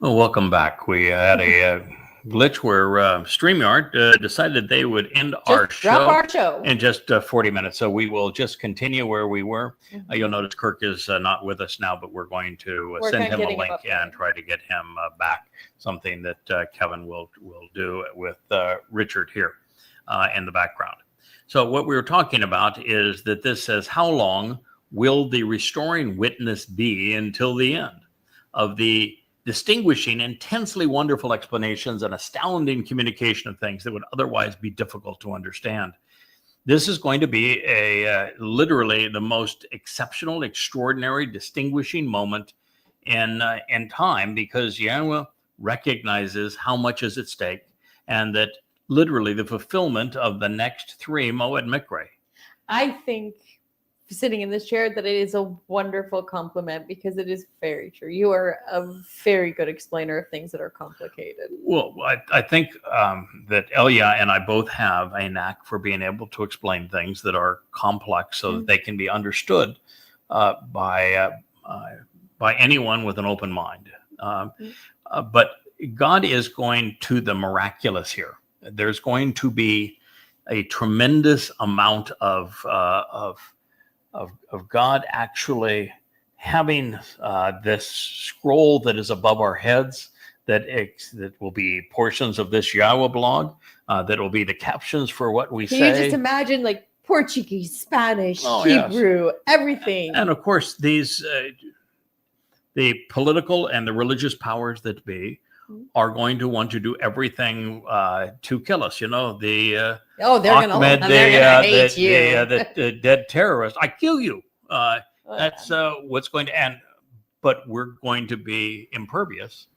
Well, welcome back. We had a glitch where StreamYard decided they would end our Just drop show our show. in just 40 minutes. So we will just continue where we were. Mhm. You'll notice Kirk is not with us now, but we're going to Work send on him a getting him link up there. and try to get him back. Something that Kevin will do with Richard here in the background. So what we were talking about is that this says, how long will the restoring witness be until the end of the distinguishing, intensely wonderful explanations and astounding communication of things that would otherwise be difficult to understand? This is going to be literally the most exceptional, extraordinary, distinguishing moment in time, because Yahweh recognizes how much is at stake, and that literally the fulfillment of the next three Moed Mikre. I think, sitting in this chair, that it is a wonderful compliment, because it is very true. You are a very good explainer of things that are complicated. Well, I think that Elia and I both have a knack for being able to explain things that are complex so that they can be understood by anyone with an open mind. But God is going to the miraculous here. There's going to be a tremendous amount of God actually having this scroll that is above our heads, that will be portions of this Yahweh blog, that will be the captions for what we say. Can you just imagine, like, Portuguese, Spanish, Yes. Hebrew, everything? And of course, these the political and the religious powers that be are going to want to do everything to kill us. You know, the they're gonna hate you. The dead terrorist. I kill you. That's what's going to end. But we're going to be impervious,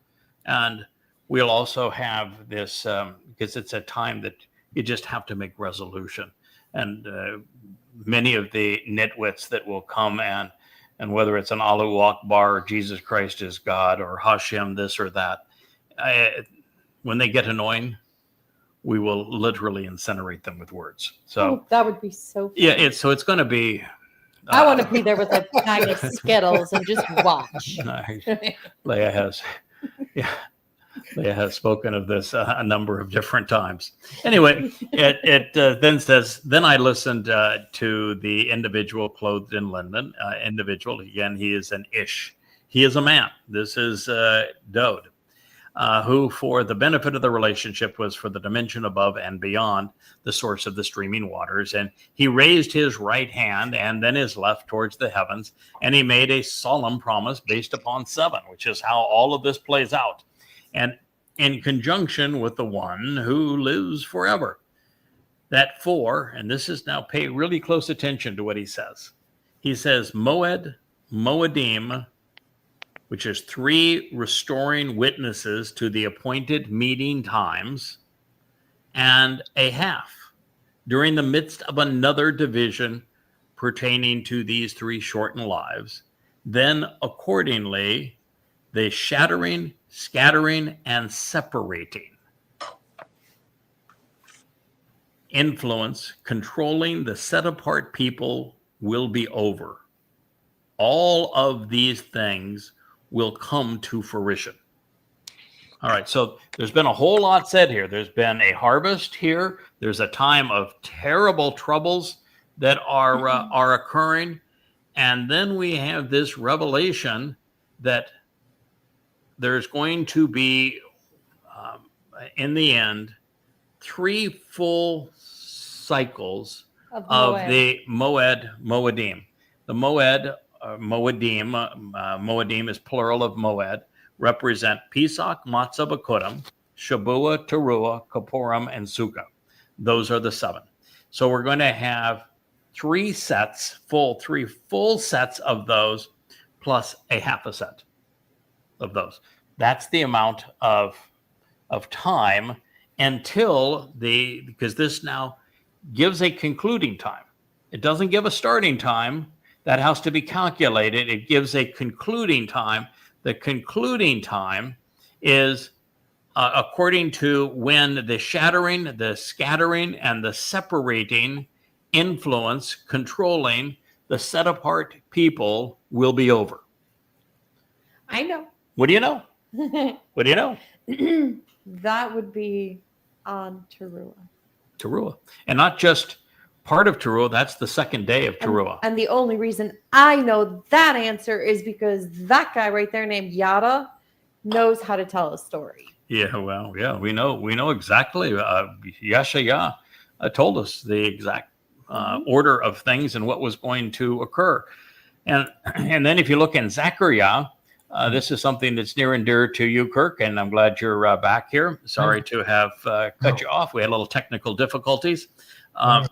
and we'll also have this because it's a time that you just have to make resolution. And many of the nitwits that will come and whether it's an Allahu Akbar, or Jesus Christ is God, or Hashem this or that, when they get annoying, we will literally incinerate them with words. So that would be so fun. Yeah, it's going to be. I want to be there with a bag of Skittles and just watch. Leah has spoken of this a number of different times. Anyway, it then says, then I listened to the individual clothed in linen. Individual, again, he is an ish. He is a man. This is Dode. Who, for the benefit of the relationship, was for the dimension above and beyond the source of the streaming waters. And he raised his right hand and then his left towards the heavens, and he made a solemn promise based upon 7, which is how all of this plays out. And in conjunction with the one who lives forever. That 4, and this is now, pay really close attention to what he says. He says, Moed, Moedim, which is 3 restoring witnesses to the appointed meeting times, and a half during the midst of another division pertaining to these 3 shortened lives. Then accordingly, the shattering, scattering, and separating influence controlling the set apart people will be over. All of these things will come to fruition. All right, so there's been a whole lot said here. There's been a harvest here. There's a time of terrible troubles that are occurring. And then we have this revelation that there's going to be, in the end, 3 full cycles of the Moedim. The Moedim is plural of Moed, represent Pesach, Matzah, B'Kudim, Shavua, Teruah, Kippurim, and Sukkah. Those are the 7. So we're going to have 3 full sets of those, plus a half a set of those. That's the amount of time until because this now gives a concluding time. It doesn't give a starting time. That has to be calculated. It gives a concluding time. The concluding time is according to when the shattering, the scattering, and the separating influence controlling the set apart people will be over. I know. What do you know? What do you know? That would be on Towrah. Towrah. And not just part of Towrah, that's the second day of Towrah. And the only reason I know that answer is because that guy right there named Yada knows how to tell a story. Yeah, well, yeah, we know exactly. Yeshayah told us the exact order of things and what was going to occur. And then if you look in Zechariah, this is something that's near and dear to you, Kirk, and I'm glad you're back here. Sorry to have cut you off. We had a little technical difficulties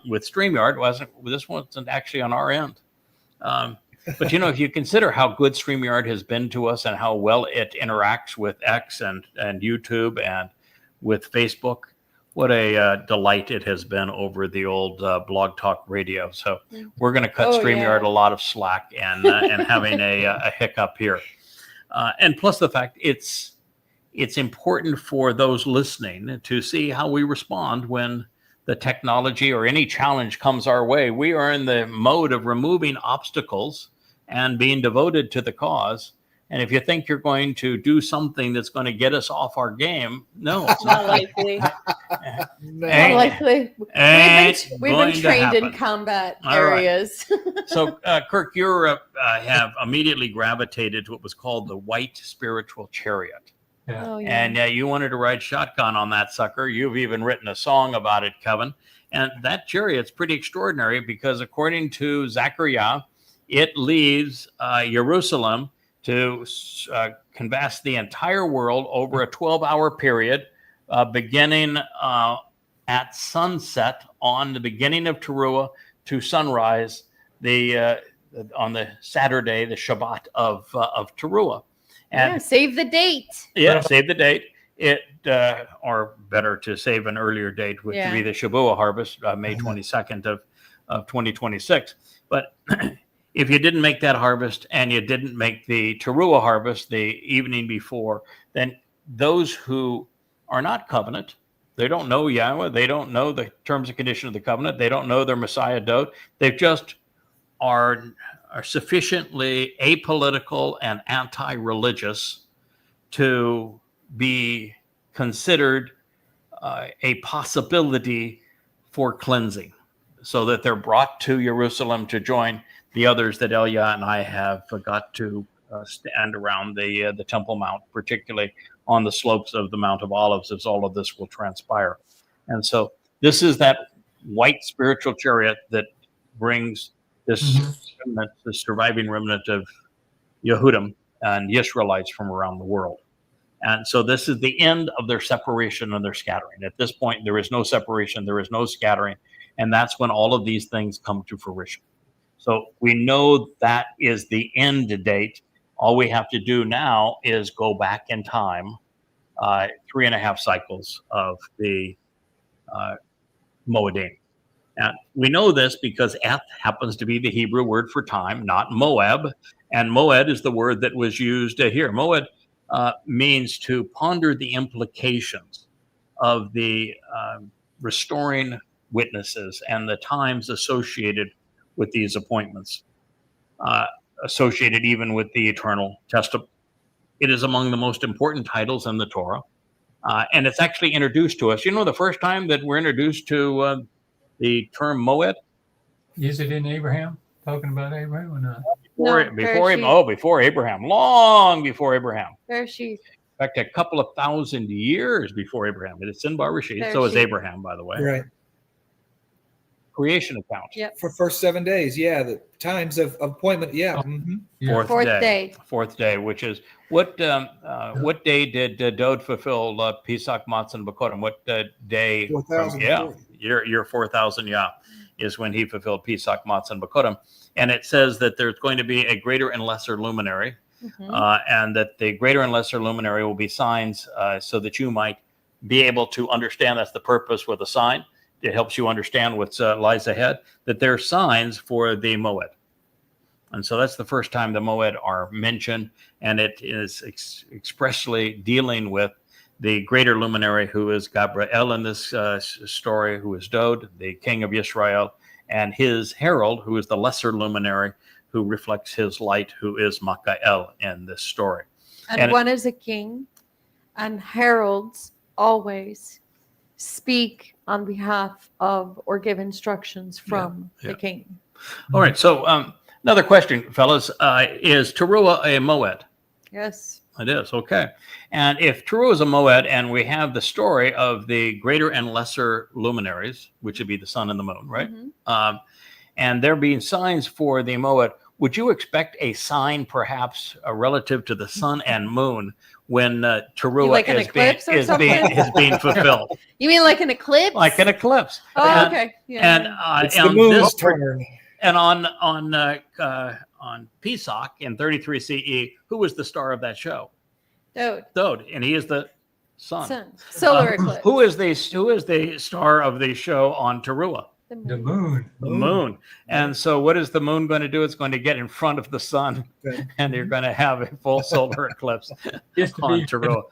with StreamYard. This wasn't actually on our end. But, you know, if you consider how good StreamYard has been to us and how well it interacts with X and YouTube and with Facebook, what a delight it has been over the old Blog Talk Radio. So we're going to cut StreamYard a lot of slack and having a hiccup here. And plus the fact it's important for those listening to see how we respond when the technology or any challenge comes our way. We are in the mode of removing obstacles and being devoted to the cause. And if you think you're going to do something that's going to get us off our game, no, it's not likely. No. Not likely. We've been trained in combat areas. Right. So, Kirk, you have immediately gravitated to what was called the white spiritual chariot. Yeah. Oh, yeah. And you wanted to ride shotgun on that sucker. You've even written a song about it, Kevin. And that chariot's pretty extraordinary because according to Zechariah, it leaves Jerusalem to canvass the entire world over a 12-hour period, beginning at sunset on the beginning of Towrah to sunrise on the Saturday, the Shabbat of Towrah. And save the date. Yeah, save the date. Or better to save an earlier date, which would be the Shavuot harvest, May 22nd of 2026. But if you didn't make that harvest and you didn't make the Towrah harvest the evening before, then those who are not covenant, they don't know Yahweh, they don't know the terms and conditions of the covenant, they don't know their Messiah Dode, they just are sufficiently apolitical and anti-religious to be considered a possibility for cleansing, so that they're brought to Jerusalem to join the others that Elia and I have got to stand around the Temple Mount, particularly on the slopes of the Mount of Olives, as all of this will transpire. And so this is that white spiritual chariot that brings this remnant, this surviving remnant of Yehudim and Israelites from around the world. And so this is the end of their separation and their scattering. At this point, there is no separation, there is no scattering, and that's when all of these things come to fruition. So we know that is the end date. All we have to do now is go back in time 3.5 cycles of the Moedim. And we know this because Eth happens to be the Hebrew word for time, not Moab. And Moed is the word that was used here. Moed means to ponder the implications of the restoring witnesses and the times associated with these appointments, associated even with the eternal testament. It is among the most important titles in the Torah. And it's actually introduced to us. You know, the first time that we're introduced to the term Moed? Is it in Abraham? Talking about Abraham or not? Before Abraham, long before Abraham. Bereshit. In fact, a couple of thousand years before Abraham. It's in Bereshit. So is Abraham, by the way. Right. Creation account. Yep. For first 7 days, the times of appointment, Fourth day, which is what day did Dode fulfill Pesach, Matzah, and Bakodim? What day? 4,000. Year 4,000, is when he fulfilled Pesach, Matzah, and Bakodim. And it says that there's going to be a greater and lesser luminary, and that the greater and lesser luminary will be signs so that you might be able to understand. That's the purpose with a sign. It helps you understand what lies ahead, that they're signs for the Moed. And so that's the first time the Moed are mentioned, and it is expressly dealing with the greater luminary, who is Gabriel in this story, who is Dode, the king of Israel, and his herald, who is the lesser luminary, who reflects his light, who is Michael in this story. And one is a king. and heralds always speak on behalf of or give instructions from Yeah. the king. All right. So another question, fellas, is Towrah a moed? Yes. It is. Okay. And if Towrah is a moed, and we have the story of the greater and lesser luminaries, which would be the sun and the moon, right? Mhm. And there being signs for the moed, would you expect a sign perhaps relative to the sun and moon when Towrah Like an is eclipse or something? is being fulfilled? You mean like an eclipse? Like an eclipse. Oh, And- okay. Yeah. And It's the on moon's this turn. and on Pesach in 33 CE, who was the star of that show? Dode, and he is the sun. Sun. Solar eclipse. Who is the star of the show on Towrah? The moon. The moon. And so what is the moon going to do? It's going to get in front of the sun, Okay. and you're going to have a full solar eclipse Just to on be Towrah.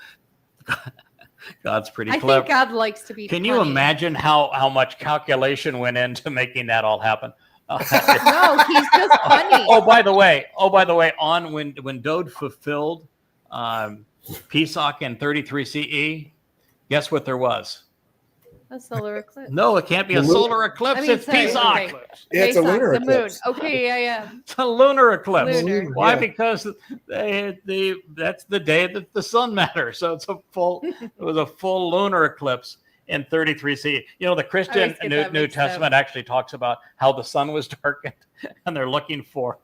God's pretty I clever. think God likes to be Can you funny. imagine how much calculation went into making that all happen? No, he's just funny. Oh, by the way, on when Dode fulfilled Pesach in 33 CE, guess what there was? A solar eclipse. No, it can't be a The solar eclipse. I mean, It's sorry, Pesach. okay. Yeah, it's a Based on lunar the moon. eclipse. Okay, yeah. It's a lunar eclipse. Lunar. Why? Yeah. Because that's the day that the sun matters. So it was a full lunar eclipse in 33 CE. You know, the Christian always get that New mixed up. Testament actually talks about how the sun was darkened, and they're looking for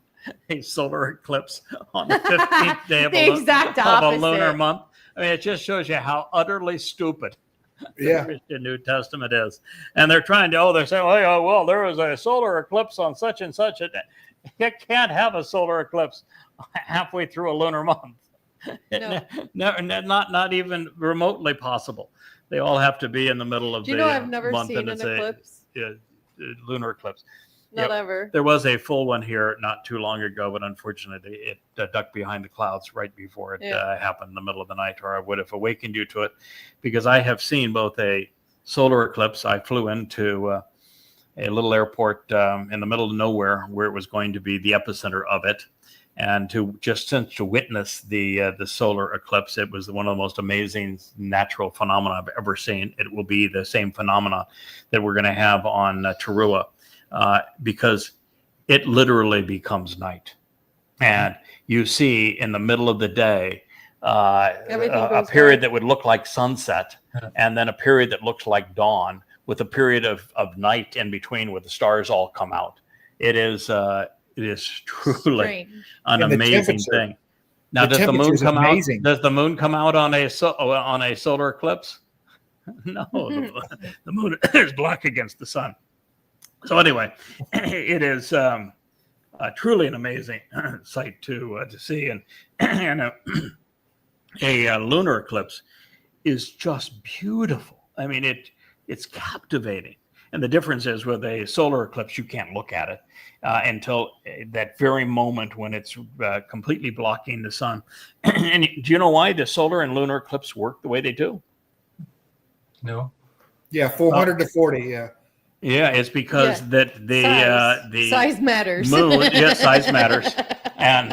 a solar eclipse on the 15th day of The exact of a opposite. lunar month. I mean, it just shows you how utterly stupid the Yeah. Christian New Testament is. And they're trying to, they're saying, oh, well, there was a solar eclipse on such and such a day. You can't have a solar eclipse halfway through a lunar month. No. Not even remotely possible. They all have to be in the middle of Do you the know I've never month, seen and an it's eclipse? a lunar eclipse. Not Yep. ever. There was a full one here not too long ago, but unfortunately it ducked behind the clouds right before it happened in the middle of the night, or I would have awakened you to it, because I have seen both a solar eclipse. I flew into a little airport in the middle of nowhere where it was going to be the epicenter of it. And to witness the solar eclipse, it was one of the most amazing natural phenomena I've ever seen. It will be the same phenomena that we're going to have on Towrah. Because it literally becomes night, and you see in the middle of the day a goes period dark. that would look like sunset, and then a period that looks like dawn, with a period of night in between where the stars all come out. It is truly Strange. an And the amazing temperature. thing. Now, The does the moon temperature's come amazing. out? Does the moon come out on a solar eclipse? No, the moon is black against the sun. So anyway, it is truly an amazing sight to see, and a lunar eclipse is just beautiful. I mean, it's captivating. And the difference is with a solar eclipse, you can't look at it until that very moment when it's completely blocking the sun. And do you know why the solar and lunar eclipse work the way they do? No. Yeah, 400 to 40. Yeah. Yeah, it's because that the size matters. moon, size matters, and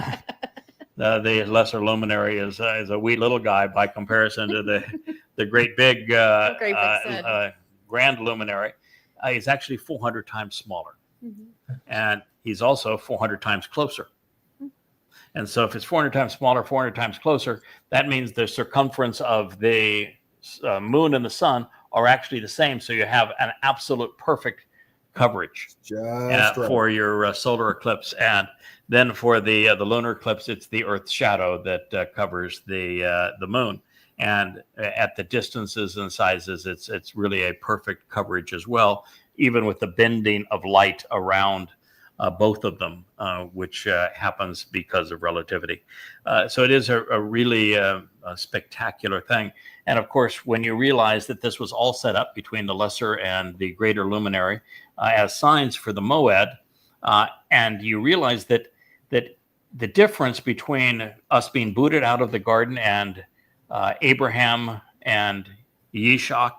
the lesser luminary is a wee little guy by comparison to the great big grand luminary. He's actually 400 times smaller, and he's also 400 times closer. And so, if it's 400 times smaller, 400 times closer, that means the circumference of the moon and the sun are actually the same. So you have an absolute perfect coverage Just right. for your solar eclipse. And then for the lunar eclipse, it's the Earth's shadow that covers the moon. And at the distances and sizes, it's really a perfect coverage as well, even with the bending of light around both of them, which happens because of relativity. So it is a really spectacular thing. And of course, when you realize that this was all set up between the lesser and the greater luminary as signs for the moed, and you realize that the difference between us being booted out of the garden and Abraham and Yishak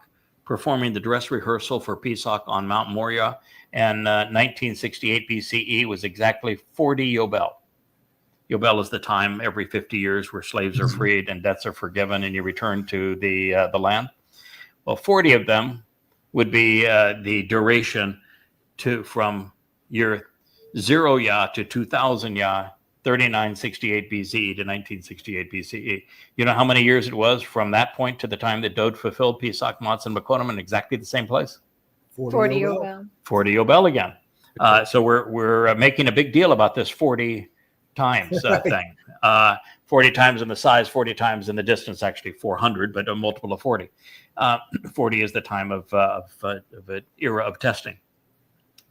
performing the dress rehearsal for Pesach on Mount Moriah in 1968 BCE was exactly 40 Yobel. Yobel is the time every 50 years where slaves are freed and debts are forgiven and you return to the land. Well, 40 of them would be the duration from year 0 Yah to 2000 Yah, 3968 BCE to 1968 BCE. You know how many years it was from that point to the time that Dode fulfilled Pesach, Matzah, and Mekonim in exactly the same place? 40 Yobel. 40 Yobel again. So we're making a big deal about this 40 times thing. 40 times in the size, 40 times in the distance, actually 400, but a multiple of 40. 40 is the time of an era of testing.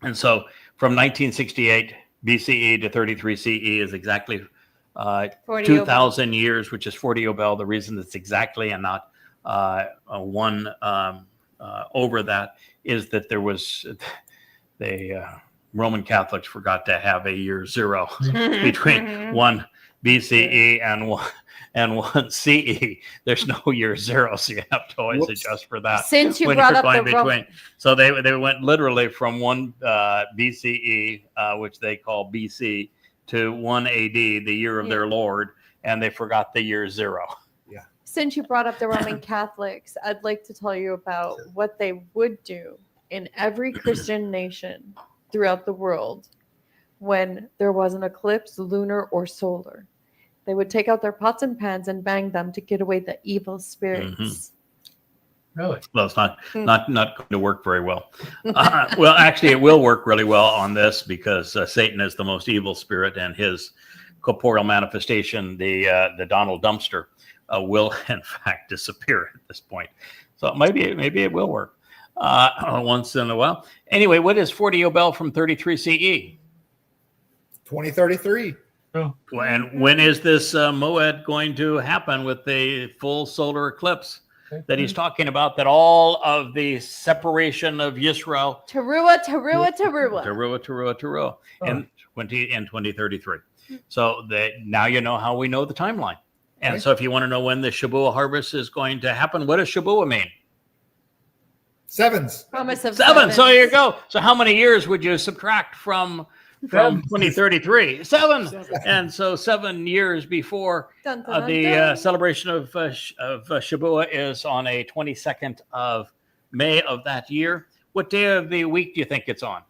And so from 1968 BCE to 33 CE is exactly 2,000 years, which is 40 Yobel. The reason it's exactly and not one over that is that there was the Roman Catholics forgot to have a year 0 between 1 BCE and 1 CE. There's no year 0, so you have to always adjust for that. Since you when brought you're up going between. So they went literally from 1 BCE, which they call BC, to 1 AD, the year of their Lord, and they forgot the year 0. Since you brought up the Roman Catholics, I'd like to tell you about what they would do in every Christian nation throughout the world when there was an eclipse, lunar or solar. They would take out their pots and pans and bang them to get away the evil spirits. Really? Well, it's not going to work very well. Well, actually, it will work really well on this because Satan is the most evil spirit, and his corporeal manifestation, the Donald Dumpster, will in fact disappear at this point. So maybe it will work once in a while. Anyway, what is 40 Yobel from 33 CE? 2033. Oh, And when is this Moed going to happen with the full solar eclipse that he's talking about, that all of the separation of Yisrael, Towrah. in 2033. So now you know how we know the timeline. And so if you want to know when the Shabuah harvest is going to happen, what does Shabuah mean? Sevens. Promise of Seven. So here you go. So how many years would you subtract from 2033? 7. And so 7 years before the celebration of Shabuah is on a 22nd of May of that year. What day of the week do you think it's on?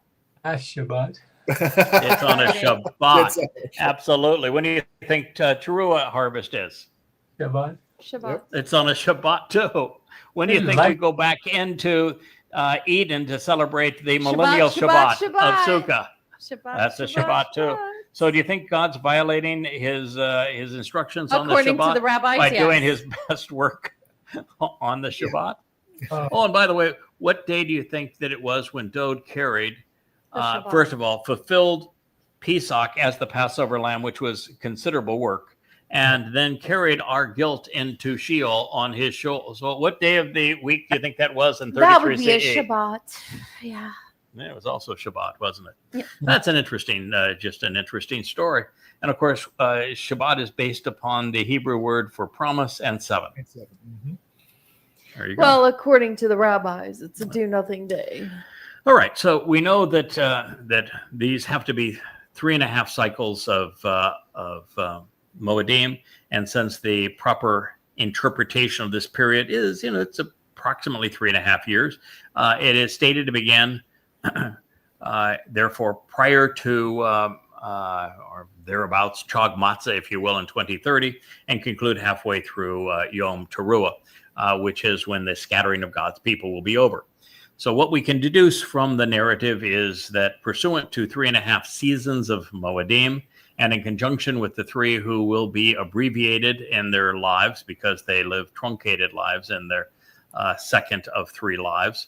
Shabbat. It's on a Shabbat. Absolutely. When do you think Towrah harvest is? Shabbat. Shabbat. It's on a Shabbat too. When do you think we go back into Eden to celebrate the millennial Shabbat of Sukkah? That's a Shabbat too. So do you think God's violating his instructions on the Shabbat? According to the rabbis, by doing his best work on the Shabbat? Oh, and by the way, what day do you think that it was when Dode carried, first of all, fulfilled Pesach as the Passover lamb, which was considerable work, and then carried our guilt into Sheol on his shoulders? So what day of the week do you think that was in 33 That would be CE? a Shabbat. Yeah. Yeah, it was also Shabbat, wasn't it? Yeah. That's an interesting, just an interesting story. And of course, Shabbat is based upon the Hebrew word for promise and 7. There you go. Well, according to the rabbis, it's a do-nothing day. All right. So we know that that these have to be 3.5 cycles of Moedim, and since the proper interpretation of this period is, it's approximately 3.5 years, it is stated to begin. Therefore, prior to or thereabouts, Chag Matzah, if you will, in 2030, and conclude halfway through Yom Teruah, which is when the scattering of God's people will be over. So what we can deduce from the narrative is that pursuant to 3.5 seasons of Moedim, and in conjunction with the 3 who will be abbreviated in their lives because they live truncated lives in their second of 3 lives,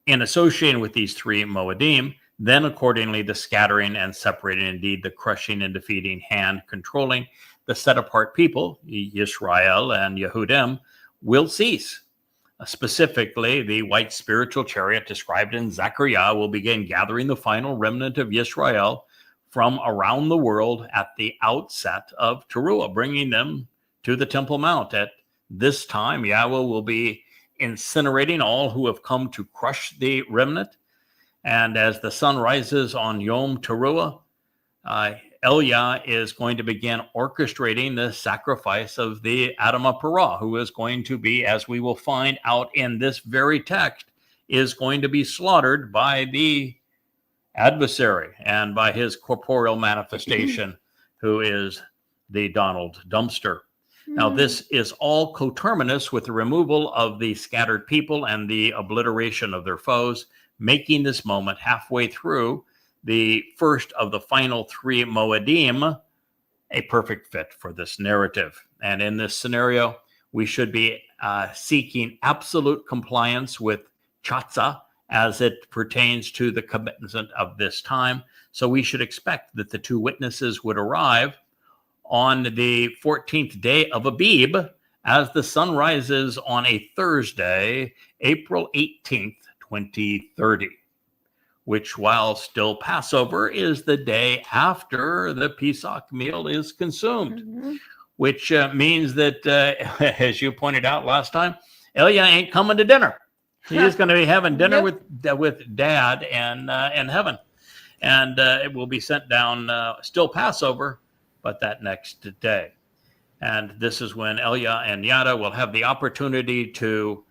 in associating with these 3 Moedim, then accordingly the scattering and separating, indeed the crushing and defeating hand controlling the set-apart people, Yisrael and Yehudim, will cease. Specifically, the white spiritual chariot described in Zechariah will begin gathering the final remnant of Yisrael from around the world at the outset of Teruah, bringing them to the Temple Mount. At this time, Yahweh will be incinerating all who have come to crush the remnant. And as the sun rises on Yom Teruah, Elia is going to begin orchestrating the sacrifice of the Adamah Parah, who is going to be, as we will find out in this very text, is going to be slaughtered by the adversary and by his corporeal manifestation, who is the Donald Dumpster. Now, this is all coterminous with the removal of the scattered people and the obliteration of their foes, making this moment halfway through the first of the final 3 Moedim a perfect fit for this narrative. And in this scenario, we should be seeking absolute compliance with Chatzah as it pertains to the commencement of this time. So we should expect that the 2 witnesses would arrive on the 14th day of Abib as the sun rises on a Thursday, April 18th, 2030, which, while still Passover, is the day after the Pesach meal is consumed, which means that, as you pointed out last time, Elia ain't coming to dinner. He is going to be having dinner with Dad in heaven, and it will be sent down still Passover, but that next day. And this is when Elia and Yada will have the opportunity to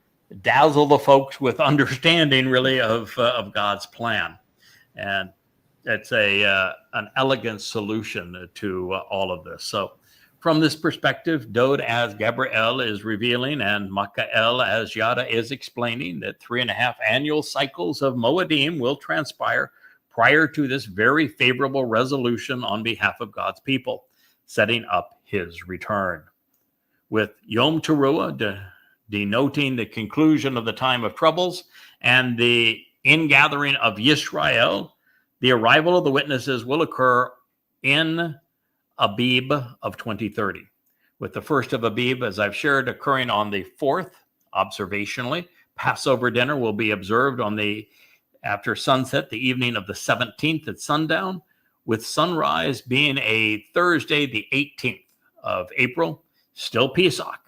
dazzle the folks with understanding, really, of God's plan. And it's an elegant solution to all of this. So from this perspective, Dod as Gabriel is revealing and Makael as Yada is explaining that 3.5 annual cycles of Moedim will transpire prior to this very favorable resolution on behalf of God's people, setting up his return. With Yom Teruah denoting the conclusion of the time of troubles and the ingathering of Yisrael, the arrival of the witnesses will occur in Abib of 2030. With the first of Abib, as I've shared, occurring on the 4th, observationally, Passover dinner will be observed after sunset, the evening of the 17th at sundown, with sunrise being a Thursday, the 18th of April, still Pesach.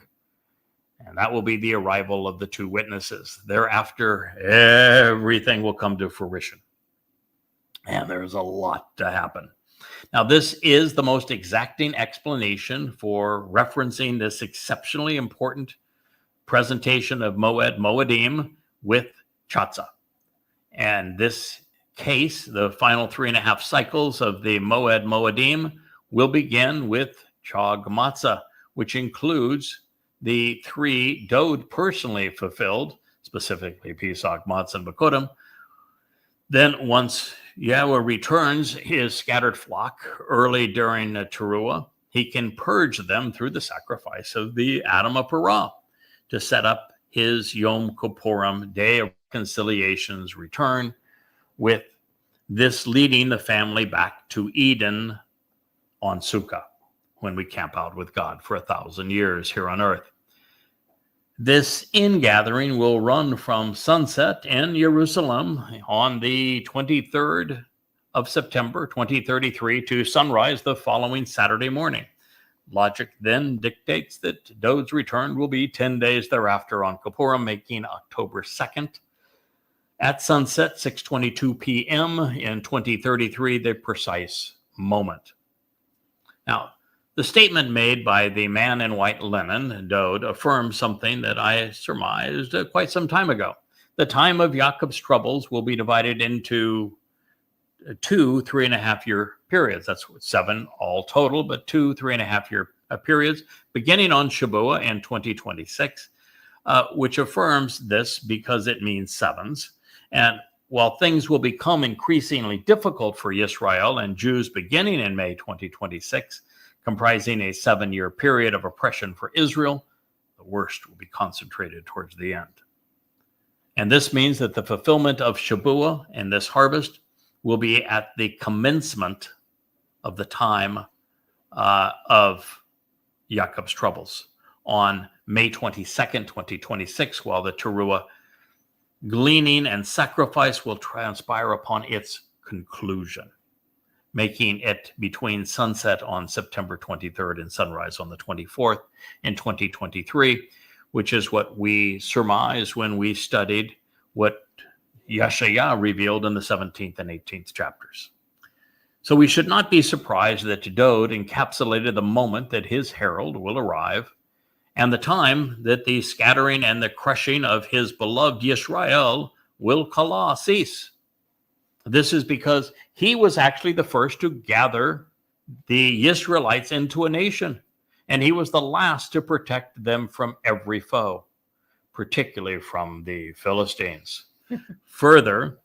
And that will be the arrival of the 2 witnesses. Thereafter, everything will come to fruition. And there's a lot to happen. Now, this is the most exacting explanation for referencing this exceptionally important presentation of Moedim with Chatzah. And this case, the final 3.5 cycles of the Moedim will begin with Chag Matzah, which includes the 3 Dod personally fulfilled, specifically Pesach, Matzah, and Bakudim. Then once Yahweh returns his scattered flock early during Teruah, he can purge them through the sacrifice of the Adamah Parah to set up his Yom Kippurim, Day of Reconciliation's return, with this leading the family back to Eden on Sukkah, when we camp out with God for 1,000 years here on earth. This ingathering will run from sunset in Jerusalem on the 23rd of September, 2033, to sunrise the following Saturday morning. Logic then dictates that Dod's return will be 10 days thereafter on Kippurim, making October 2nd at sunset, 6:22 p.m. in 2033, the precise moment. Now, the statement made by the man in white linen, Dod, affirms something that I surmised quite some time ago. The time of Yaakov's troubles will be divided into 2 3.5-year periods. That's 7 all total, but 2 3.5-year periods, beginning on Shabuah in 2026, which affirms this because it means sevens. And while things will become increasingly difficult for Yisrael and Jews beginning in May 2026, comprising a 7-year period of oppression for Israel, the worst will be concentrated towards the end. And this means that the fulfillment of Shabuah and this harvest will be at the commencement of the time of Yaakov's troubles on May 22nd, 2026, while the Teruah gleaning and sacrifice will transpire upon its conclusion, making it between sunset on September 23rd and sunrise on the 24th in 2023, which is what we surmised when we studied what Yeshayah revealed in the 17th and 18th chapters. So we should not be surprised that Dode encapsulated the moment that his herald will arrive and the time that the scattering and the crushing of his beloved Yisrael will kala cease. This is because he was actually the first to gather the Israelites into a nation, and he was the last to protect them from every foe, particularly from the Philistines. Further,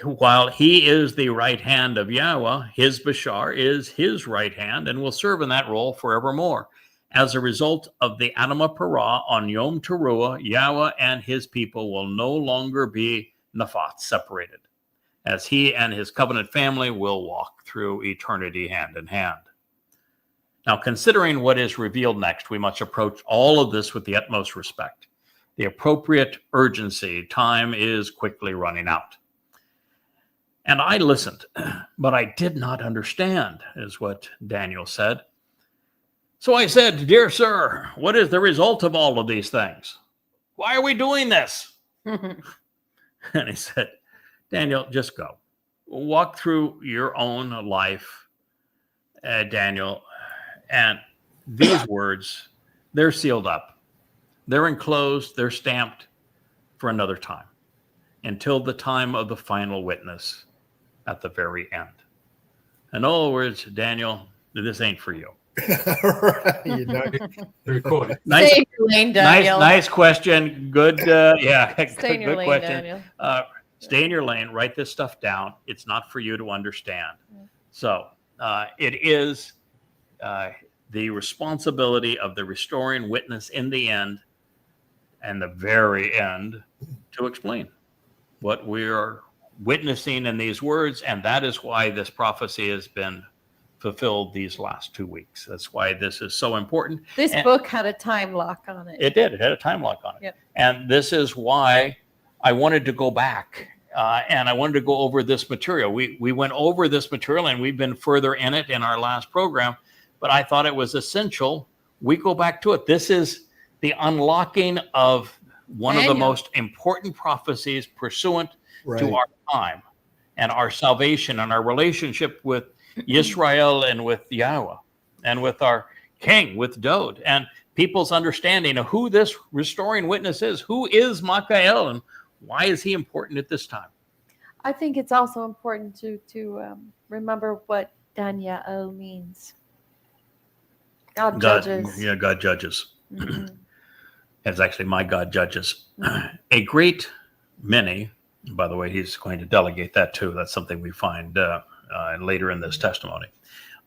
while he is the right hand of Yahweh, his Bashar is his right hand and will serve in that role forevermore. As a result of the Adamah Parah on Yom Teruah, Yahweh and his people will no longer be Naphat, separated, as he and his covenant family will walk through eternity hand in hand. Now, considering what is revealed next, we must approach all of this with the utmost respect. The appropriate urgency, time is quickly running out. And I listened, but I did not understand, is what Daniel said. So I said, "Dear sir, what is the result of all of these things? Why are we doing this?" And he said, "Daniel, just go. Walk through your own life, Daniel. And these words, they're sealed up. They're enclosed. They're stamped for another time, until the time of the final witness at the very end. In other words, Daniel, this ain't for you." Right, you know. Recorded. Nice, Stay in your lane, Daniel. nice question. Good, yeah, Stay in your good lane, question. Daniel. Stay in your lane. Write this stuff down. It's not for you to understand. So it is the responsibility of the restoring witness in the end, and the very end, to explain what we are witnessing in these words, and that is why this prophecy has been fulfilled these last 2 weeks. That's why this is so important. This And book had a time lock on it. it did. It had a time lock on it. Yep. And this is why I wanted to go back and I wanted to go over this material. We went over this material and we've been further in it in our last program, but I thought it was essential we go back to it. This is the unlocking of one of the Daniel. most important prophecies pursuant Right. to our time and our salvation and our relationship with Yisrael and with Yahweh and with our king, with Dode, and people's understanding of who this restoring witness is. Who is Michael and why is he important at this time? I think it's also important to remember what Daniel means. God judges. Yeah, God judges. Mhm. It's actually my God judges. A great many, by the way, he's going to delegate that too. That's something we find later in this testimony.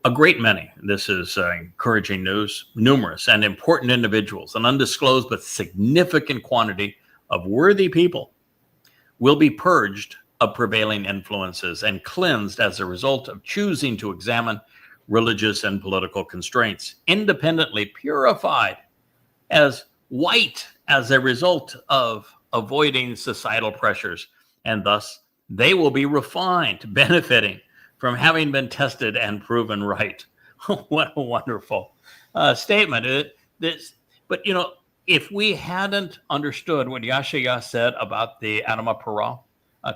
A great many, this is encouraging news, numerous and important individuals, an undisclosed but significant quantity of worthy people will be purged of prevailing influences and cleansed as a result of choosing to examine religious and political constraints, independently purified as white as a result of avoiding societal pressures, and thus they will be refined, benefiting from having been tested and proven right. What a wonderful statement. But you know, if we hadn't understood what Yashaya said about the Adamah Parah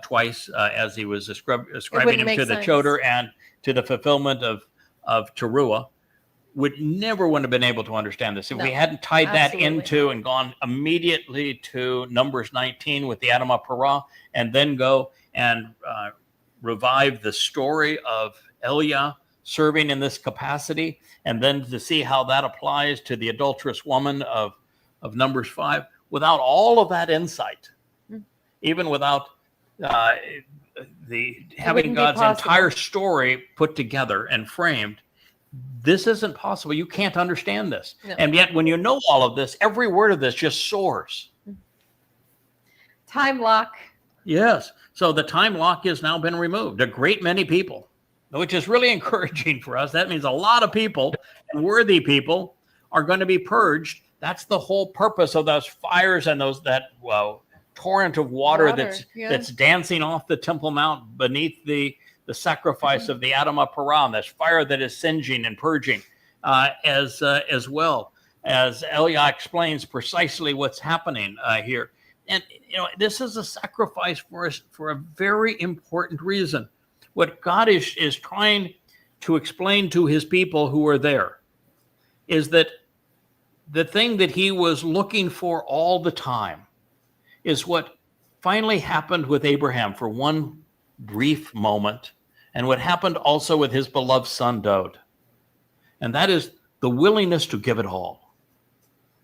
twice, as he was ascribing him make to the sense. Choder and to the fulfillment of Teruah, wouldn't have been able to understand this. If No, we hadn't tied that absolutely into not. and gone immediately to Numbers 19 with the Adamah Parah, and then go and revive the story of Eliah serving in this capacity, and then to see how that applies to the adulterous woman of Numbers 5, without all of that insight, even without having wouldn't be God's possible. entire story put together and framed, this isn't possible. You can't understand this. No. And yet, when you know all of this, every word of this just soars. Time lock. Yes. So the time lock has now been removed. A great many people, which is really encouraging for us. That means a lot of people and worthy people are going to be purged. That's the whole purpose of those fires and that torrent of water that's dancing off the Temple Mount beneath the sacrifice of the Adamah Parah, this fire that is singeing and purging, as well as Eliah explains precisely what's happening here. And you know, this is a sacrifice for us for a very important reason. what God is trying to explain to his people who are there is that the thing that he was looking for all the time is what finally happened with Abraham for one brief moment, and what happened also with his beloved son Dowd. And that is the willingness to give it all,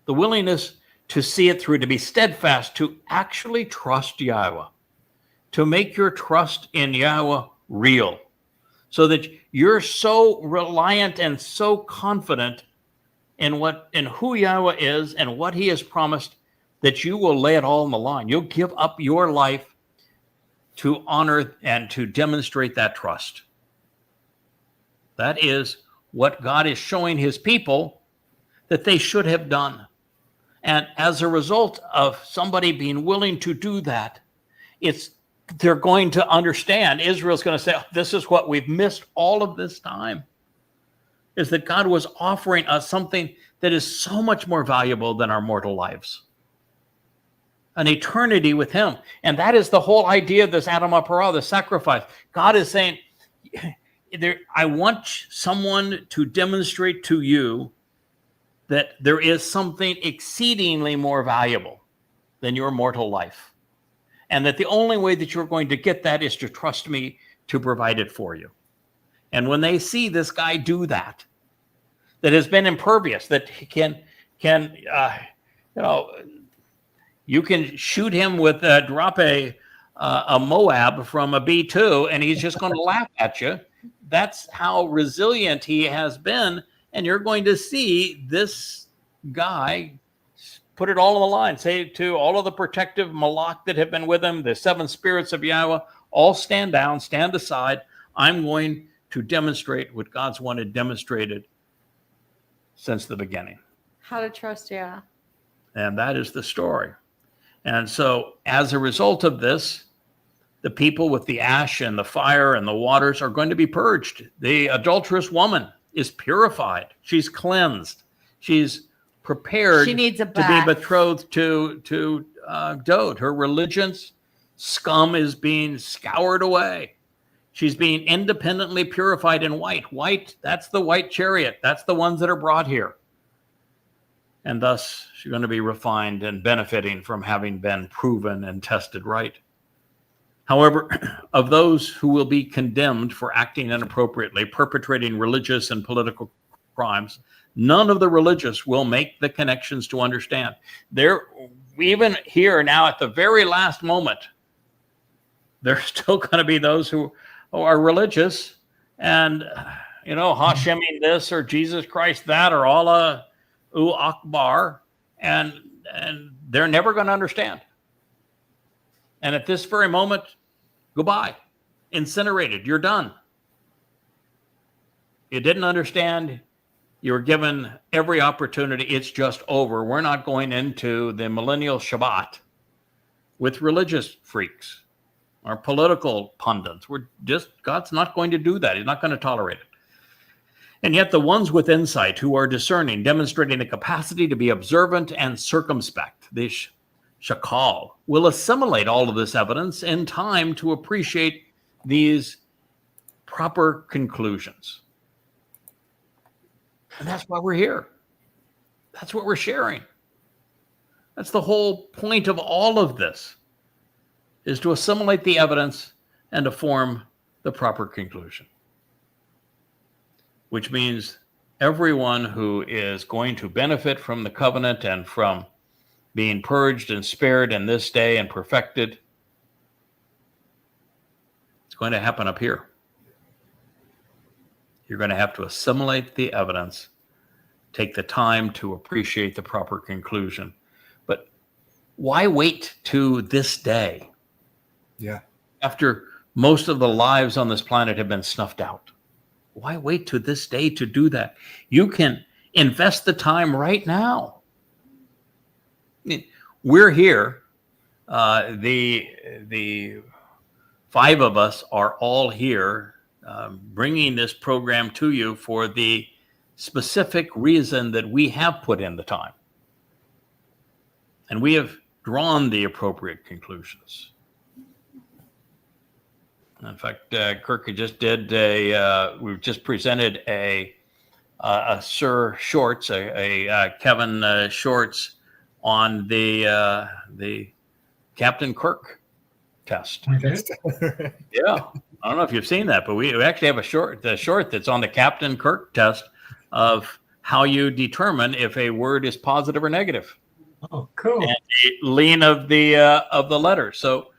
the willingness to see it through, to be steadfast, to actually trust Yahweh, to make your trust in Yahweh real, so that you're so reliant and so confident in who Yahweh is and what he has promised that you will lay it all on the line. You'll give up your life to honor and to demonstrate that trust. That is what God is showing his people that they should have done. And as a result of somebody being willing to do that, they're going to understand. Israel's going to say, oh, this is what we've missed all of this time, is that God was offering us something that is so much more valuable than our mortal lives. An eternity with him. And that is the whole idea of this Adam Parah, the sacrifice. God is saying, I want someone to demonstrate to you that there is something exceedingly more valuable than your mortal life. And that the only way that you're going to get that is to trust me to provide it for you. And when they see this guy do that has been impervious, that he can you can shoot him with drop a Moab from a B-2 and he's just going to laugh at you. That's how resilient he has been. And you're going to see this guy put it all on the line. Say to all of the protective malach that have been with him, the seven spirits of Yahweh, all stand down, stand aside. I'm going to demonstrate what God's wanted demonstrated since the beginning. How to trust Yah. And that is the story. And so as a result of this, the people with the ash and the fire and the waters are going to be purged. The adulterous woman is purified. She's cleansed. She's prepared She needs a to bath. be betrothed to Dowd. Her religion's scum is being scoured away. She's being independently purified in white. White, that's the white chariot. That's the ones that are brought here. And thus, she's going to be refined and benefiting from having been proven and tested right. However, of those who will be condemned for acting inappropriately, perpetrating religious and political crimes, none of the religious will make the connections to understand. Even here now at the very last moment, there's still going to be those who are religious and, Hasheming this or Jesus Christ that or Allah Akbar, and they're never going to understand. And at this very moment, goodbye, incinerated, you're done. You didn't understand. You were given every opportunity. It's just over. We're not going into the millennial Shabbat with religious freaks or political pundits. God's not going to do that. He's not going to tolerate it. And yet the ones with insight who are discerning, demonstrating a capacity to be observant and circumspect, the shakal, will assimilate all of this evidence in time to appreciate these proper conclusions. And that's why we're here. That's what we're sharing. That's the whole point of all of this, is to assimilate the evidence and to form the proper conclusion. Which means everyone who is going to benefit from the covenant and from being purged and spared in this day and perfected, it's going to happen up here. You're going to have to assimilate the evidence, take the time to appreciate the proper conclusion. But why wait to this day? Yeah. After most of the lives on this planet have been snuffed out. Why wait to this day to do that? You can invest the time right now. We're here. The five of us are all here, bringing this program to you for the specific reason that we have put in the time. And we have drawn the appropriate conclusions. In fact, Kirk just did we've just presented a Sir Shorts, a Kevin Shorts on the Captain Kirk test. We did? Yeah, I don't know if you've seen that, but we actually have the short that's on the Captain Kirk test of how you determine if a word is positive or negative, Oh, cool. and the lean of the letter. So,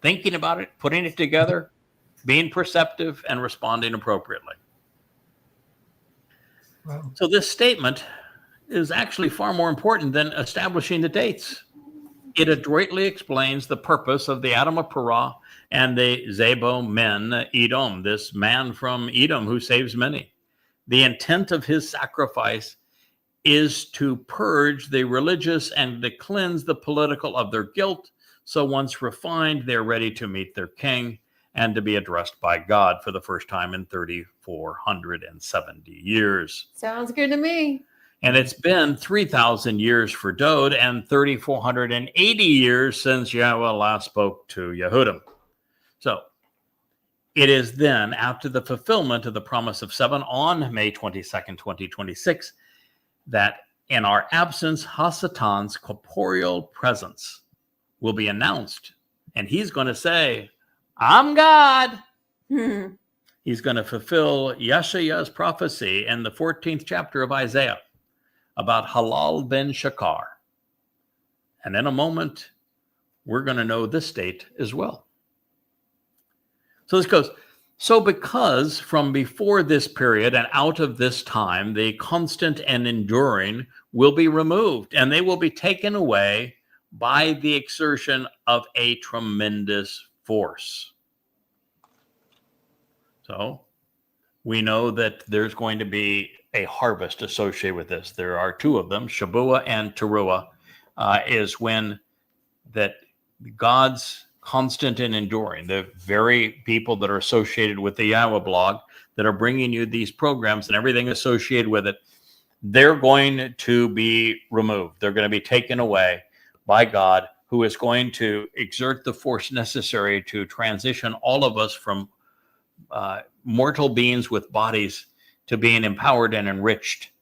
thinking about it, putting it together, being perceptive, and responding appropriately. Well, So this statement is actually far more important than establishing the dates. It adroitly explains the purpose of the Adam of Perah and the Zebo men Edom, this man from Edom who saves many. The intent of his sacrifice is to purge the religious and to cleanse the political of their guilt. So once refined, they're ready to meet their king and to be addressed by God for the first time in 3,470 years. Sounds good to me. And it's been 3,000 years for Dode and 3,480 years since Yahweh last spoke to Yehudim. So it is then, after the fulfillment of the promise of 7 on May 22nd, 2026, that in our absence, Hasatan's corporeal presence will be announced. And he's going to say, I'm God. He's going to fulfill Yeshaya's prophecy in the 14th chapter of Isaiah about Halal ben Shakar. And in a moment, we're going to know this date as well. So this goes, so because from before this period and out of this time, the constant and enduring will be removed, and they will be taken away by the exertion of a tremendous force. So we know that there's going to be a harvest associated with this. There are two of them, Shabbat and Towrah, is when that God's constant and enduring, the very people that are associated with the YAHOWAH blog that are bringing you these programs and everything associated with it, they're going to be removed. They're going to be taken away by God, who is going to exert the force necessary to transition all of us from mortal beings with bodies to being empowered and enriched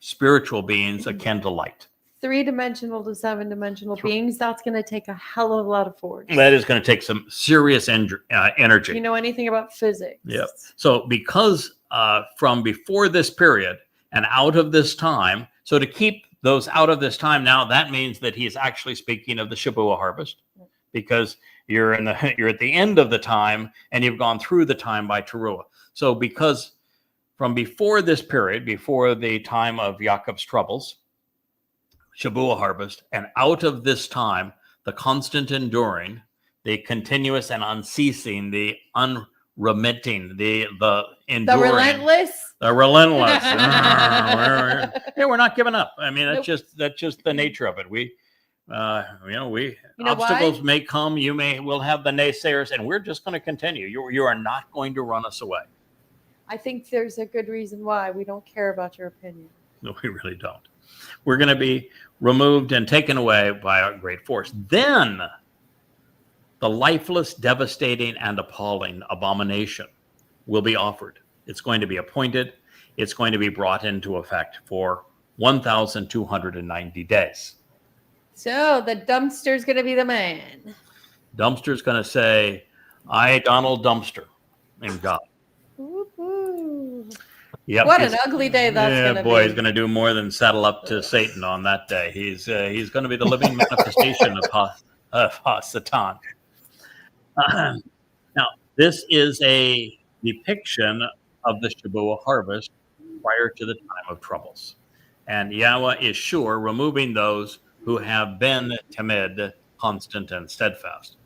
spiritual beings akin to light. 3-dimensional to 7-dimensional beings, that's going to take a hell of a lot of force. That is going to take some serious energy. You know anything about physics? Yep. So because from before this period and out of this time, so to keep those out of this time now, that means that he's actually speaking of the Shabbat harvest, because you're at the end of the time and you've gone through the time by Towrah. So because from before this period, before the time of Yaakov's troubles, Shabbat harvest, and out of this time, the constant enduring, the continuous and unceasing, the unremitting, the enduring, The relentless. the relentless. Yeah, we're not giving up. I mean, that's just the nature of it. Obstacles may come. We'll have the naysayers, and we're just going to continue. You are not going to run us away. I think there's a good reason why we don't care about your opinion. No, we really don't. We're going to be removed and taken away by a great force. Then the lifeless, devastating, and appalling abomination will be offered. It's going to be appointed. It's going to be brought into effect for 1,290 days. So the dumpster's going to be the man. Dumpster's going to say, I, Donald Dumpster, in God. Woo-hoo. Yep, What an ugly day that's going to be. He's going to do more than saddle up to Satan on that day. He's going to be the living manifestation of Satan. Now, this is a depiction of the Shabbat harvest prior to the time of troubles. And Yahweh is sure removing those who have been timid, constant, and steadfast.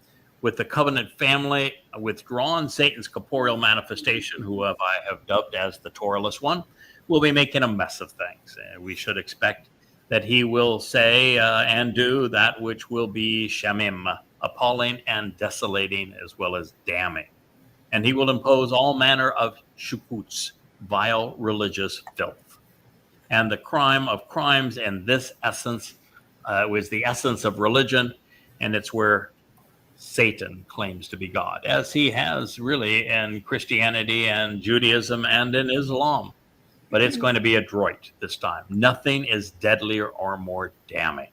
With the covenant family withdrawn, Satan's corporeal manifestation, who I have dubbed as the Torahless one, will be making a mess of things. We should expect that he will say and do that which will be shamim, appalling and desolating, as well as damning. And he will impose all manner of shukuts, vile religious filth. And the crime of crimes, and this essence was the essence of religion, and it's where Satan claims to be God, as he has really in Christianity and Judaism and in Islam. But it's going to be adroit this time. Nothing is deadlier or more damning.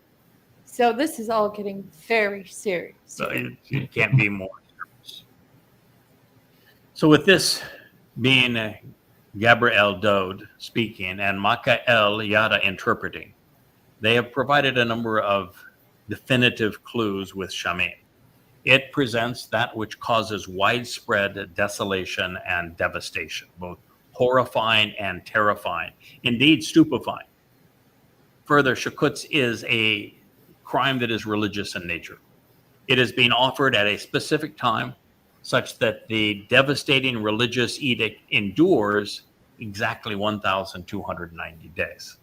So this is all getting very serious. So it can't be more serious. So with this being Gabriel Dode speaking and Michael Yada interpreting, they have provided a number of definitive clues with Shamim. It presents that which causes widespread desolation and devastation, both horrifying and terrifying, indeed stupefying. Further, Shakutz is a crime that is religious in nature. It is being offered at a specific time such that the devastating religious edict endures exactly 1,290 days,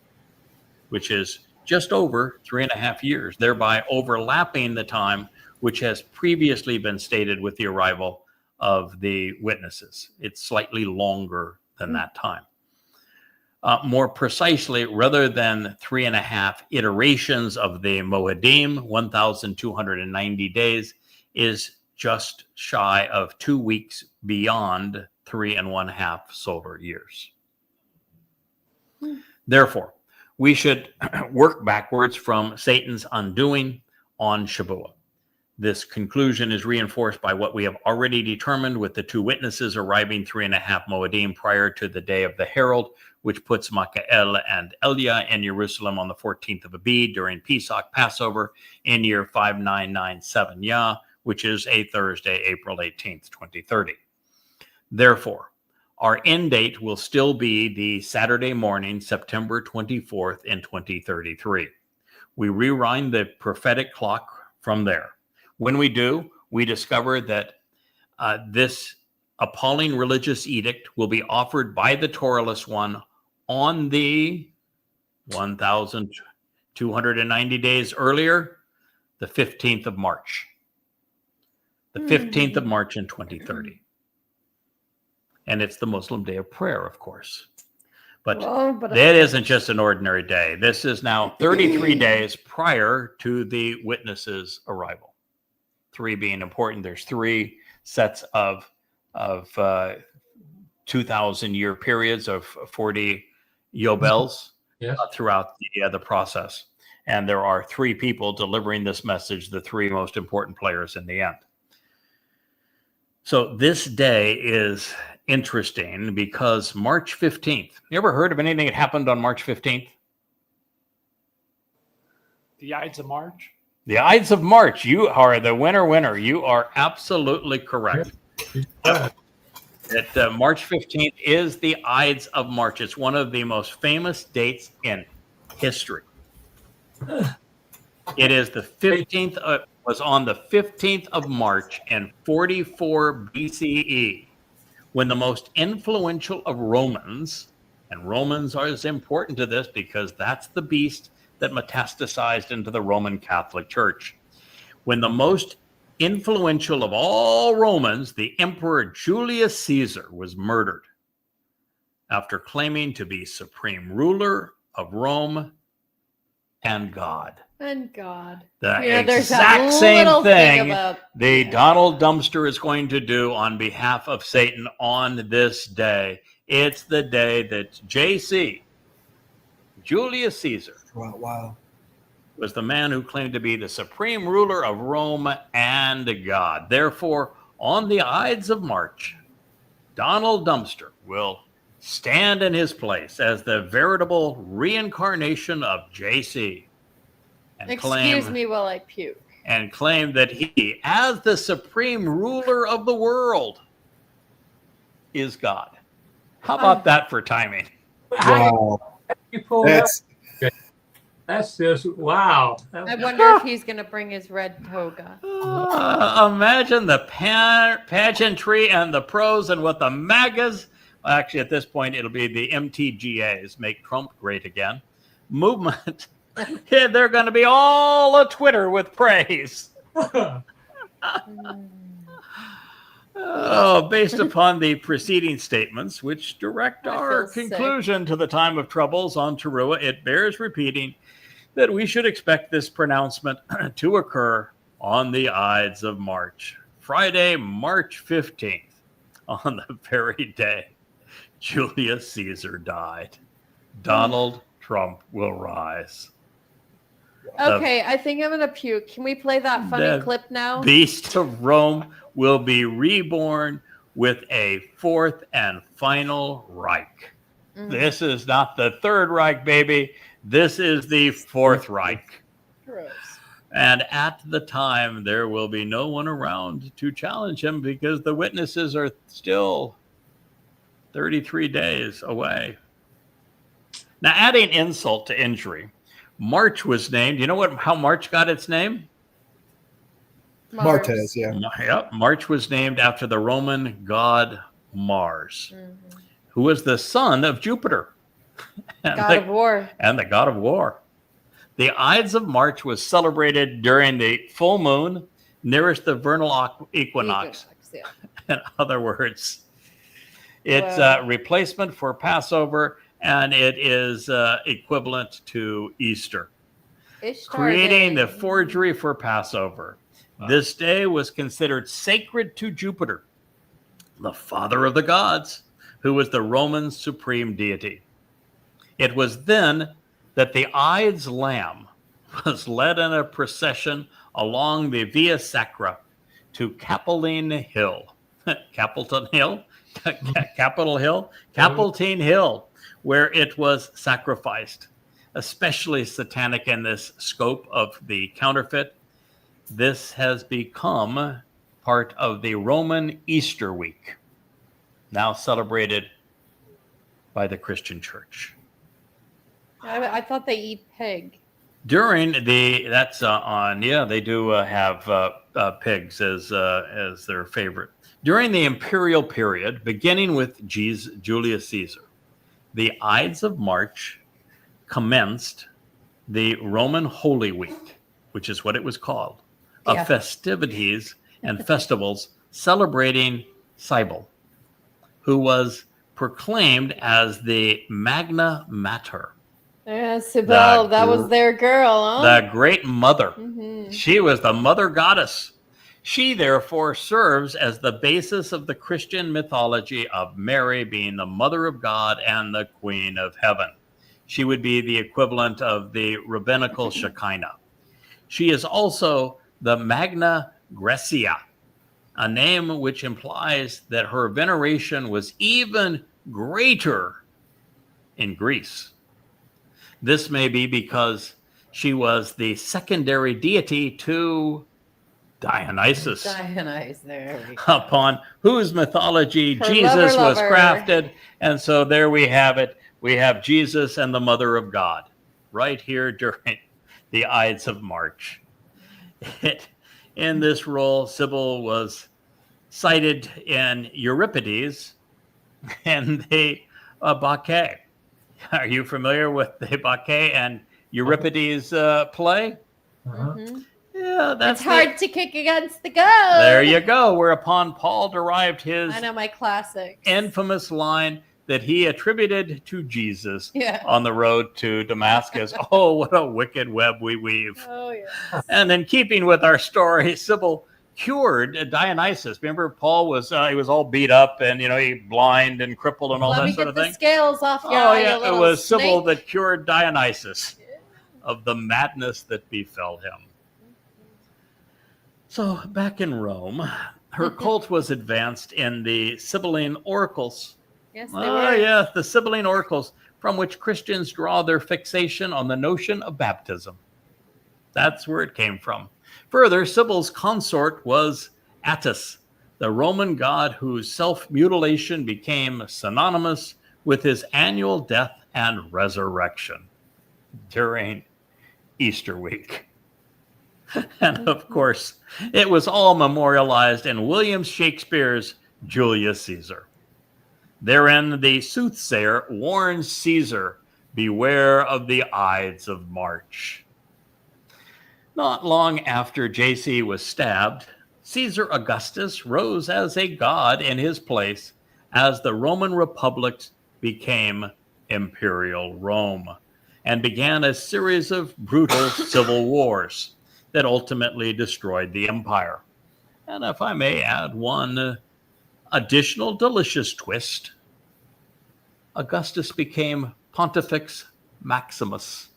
which is just over 3.5 years, thereby overlapping the time which has previously been stated with the arrival of the witnesses. It's slightly longer than that time. More precisely, rather than 3.5 iterations of the Moedim, 1,290 days is just shy of 2 weeks beyond 3.5 solar years. Therefore, we should work backwards from Satan's undoing on Shavuot. This conclusion is reinforced by what we have already determined with the 2 witnesses arriving 3.5 Moedim prior to the day of the Herald, which puts Michael and Elia in Jerusalem on the 14th of Abib during Pesach Passover in year 5997 Yah, which is a Thursday, April 18th, 2030. Therefore, our end date will still be the Saturday morning, September 24th in 2033. We rewind the prophetic clock from there. When we do, we discover that this appalling religious edict will be offered by the Torahless one on the 1,290 days earlier, the 15th of March. The 15th of March in 2030. And it's the Muslim day of prayer, of course. But that isn't just an ordinary day. This is now 33 days prior to the witnesses' arrival. 3 being important. There's 3 sets of 2,000-year periods of 40 Yobels throughout the process. And there are 3 people delivering this message, the 3 most important players in the end. So this day is interesting because March 15th. You ever heard of anything that happened on March 15th? The Ides of March? The Ides of March. You are the winner. You are absolutely correct. That March 15th is the Ides of March. It's one of the most famous dates in history. It is the 15th, was on the 15th of March in 44 BCE, when the most influential of Romans, and Romans are as important to this because that's the beast that metastasized into the Roman Catholic Church. When the most influential of all Romans, the Emperor Julius Caesar, was murdered after claiming to be supreme ruler of Rome and God. And God. The exact same thing the Donald Dumpster is going to do on behalf of Satan on this day. It's the day that JC, Julius Caesar, was the man who claimed to be the supreme ruler of Rome and God. Therefore, on the Ides of March, Donald Dumpster will stand in his place as the veritable reincarnation of JC. Excuse me while I puke. And claim that he, as the supreme ruler of the world, is God. How about that for timing? Wow. That's just, wow. I wonder if he's going to bring his red toga. Imagine the pageantry and the pros and what the MAGAs, well, actually at this point it'll be the MTGAs, Make Trump Great Again, movement. They're going to be all a Twitter with praise. Based upon the preceding statements, which direct our conclusion to the time of troubles on Towrah, it bears repeating that we should expect this pronouncement to occur on the Ides of March. Friday, March 15th, on the very day Julius Caesar died. Donald Trump will rise. Okay, I think I'm gonna puke. Can we play that funny The clip now? Beast of Rome will be reborn with a fourth and final Reich. This is not the Third Reich, baby. This is the Fourth Reich. Gross. And at the time, there will be no one around to challenge him because the witnesses are still 33 days away. Now, adding insult to injury, March was named. You know how March got its name? Martes, yeah. Yep. March was named after the Roman god Mars, who was the son of Jupiter. God of War. And the god of war. The Ides of March was celebrated during the full moon nearest the vernal equinox. Yeah. In other words, it's a replacement for Passover, and it is equivalent to Easter, Ishtar creating Day. the forgery for Passover. This day was considered sacred to Jupiter, the father of the gods, who was the Roman supreme deity. It was then that the Ides lamb was led in a procession along the Via Sacra to Capitoline Hill. Capitol Hill? Capitol Hill? Capitoline Hill, where it was sacrificed. Especially satanic in this scope of the counterfeit. This has become part of the Roman Easter week, now celebrated by the Christian church. I thought they eat pig. During they do have pigs as their favorite. During the imperial period, beginning with Julius Caesar, the Ides of March commenced the Roman Holy Week, which is what it was called, of festivities and festivals celebrating Cybele, who was proclaimed as the Magna Mater. Yeah, Cybele, that was their girl, huh? The great mother. She was the mother goddess. She therefore serves as the basis of the Christian mythology of Mary being the mother of God and the queen of heaven. She would be the equivalent of the rabbinical Shekinah. She is also the Magna Graecia, a name which implies that her veneration was even greater in Greece. This may be because she was the secondary deity to Dionysus, upon whose mythology Jesus was crafted. And so there we have it. We have Jesus and the Mother of God right here during the Ides of March. In this role, Cybele was cited in Euripides and the Bacchae. Are you familiar with the Bacchae and Euripides play? Yeah, that's it's hard to kick against the goat. There you go. Whereupon Paul derived his I know my classics. infamous line that he attributed to Jesus on the road to Damascus. Oh, what a wicked web we weave. Oh, yeah. And in keeping with our story, Cybele cured Dionysus. Remember, Paul was he was all beat up and he blind and crippled and all that sort of thing. Let me get the scales off your eye. Oh yeah, it was snake. Cybele that cured Dionysus of the madness that befell him. So back in Rome, her cult was advanced in the Sibylline oracles. Yes, they were. Yes, the Sibylline oracles, from which Christians draw their fixation on the notion of baptism. That's where it came from. Further, Cybele's consort was Attis, the Roman god whose self-mutilation became synonymous with his annual death and resurrection during Easter week. And of course, it was all memorialized in William Shakespeare's Julius Caesar. Therein, the soothsayer warns Caesar, beware of the Ides of March. Not long after JC was stabbed, Caesar Augustus rose as a god in his place as the Roman Republic became Imperial Rome and began a series of brutal civil wars. that ultimately destroyed the empire. And if I may add one additional delicious twist, Augustus became Pontifex Maximus.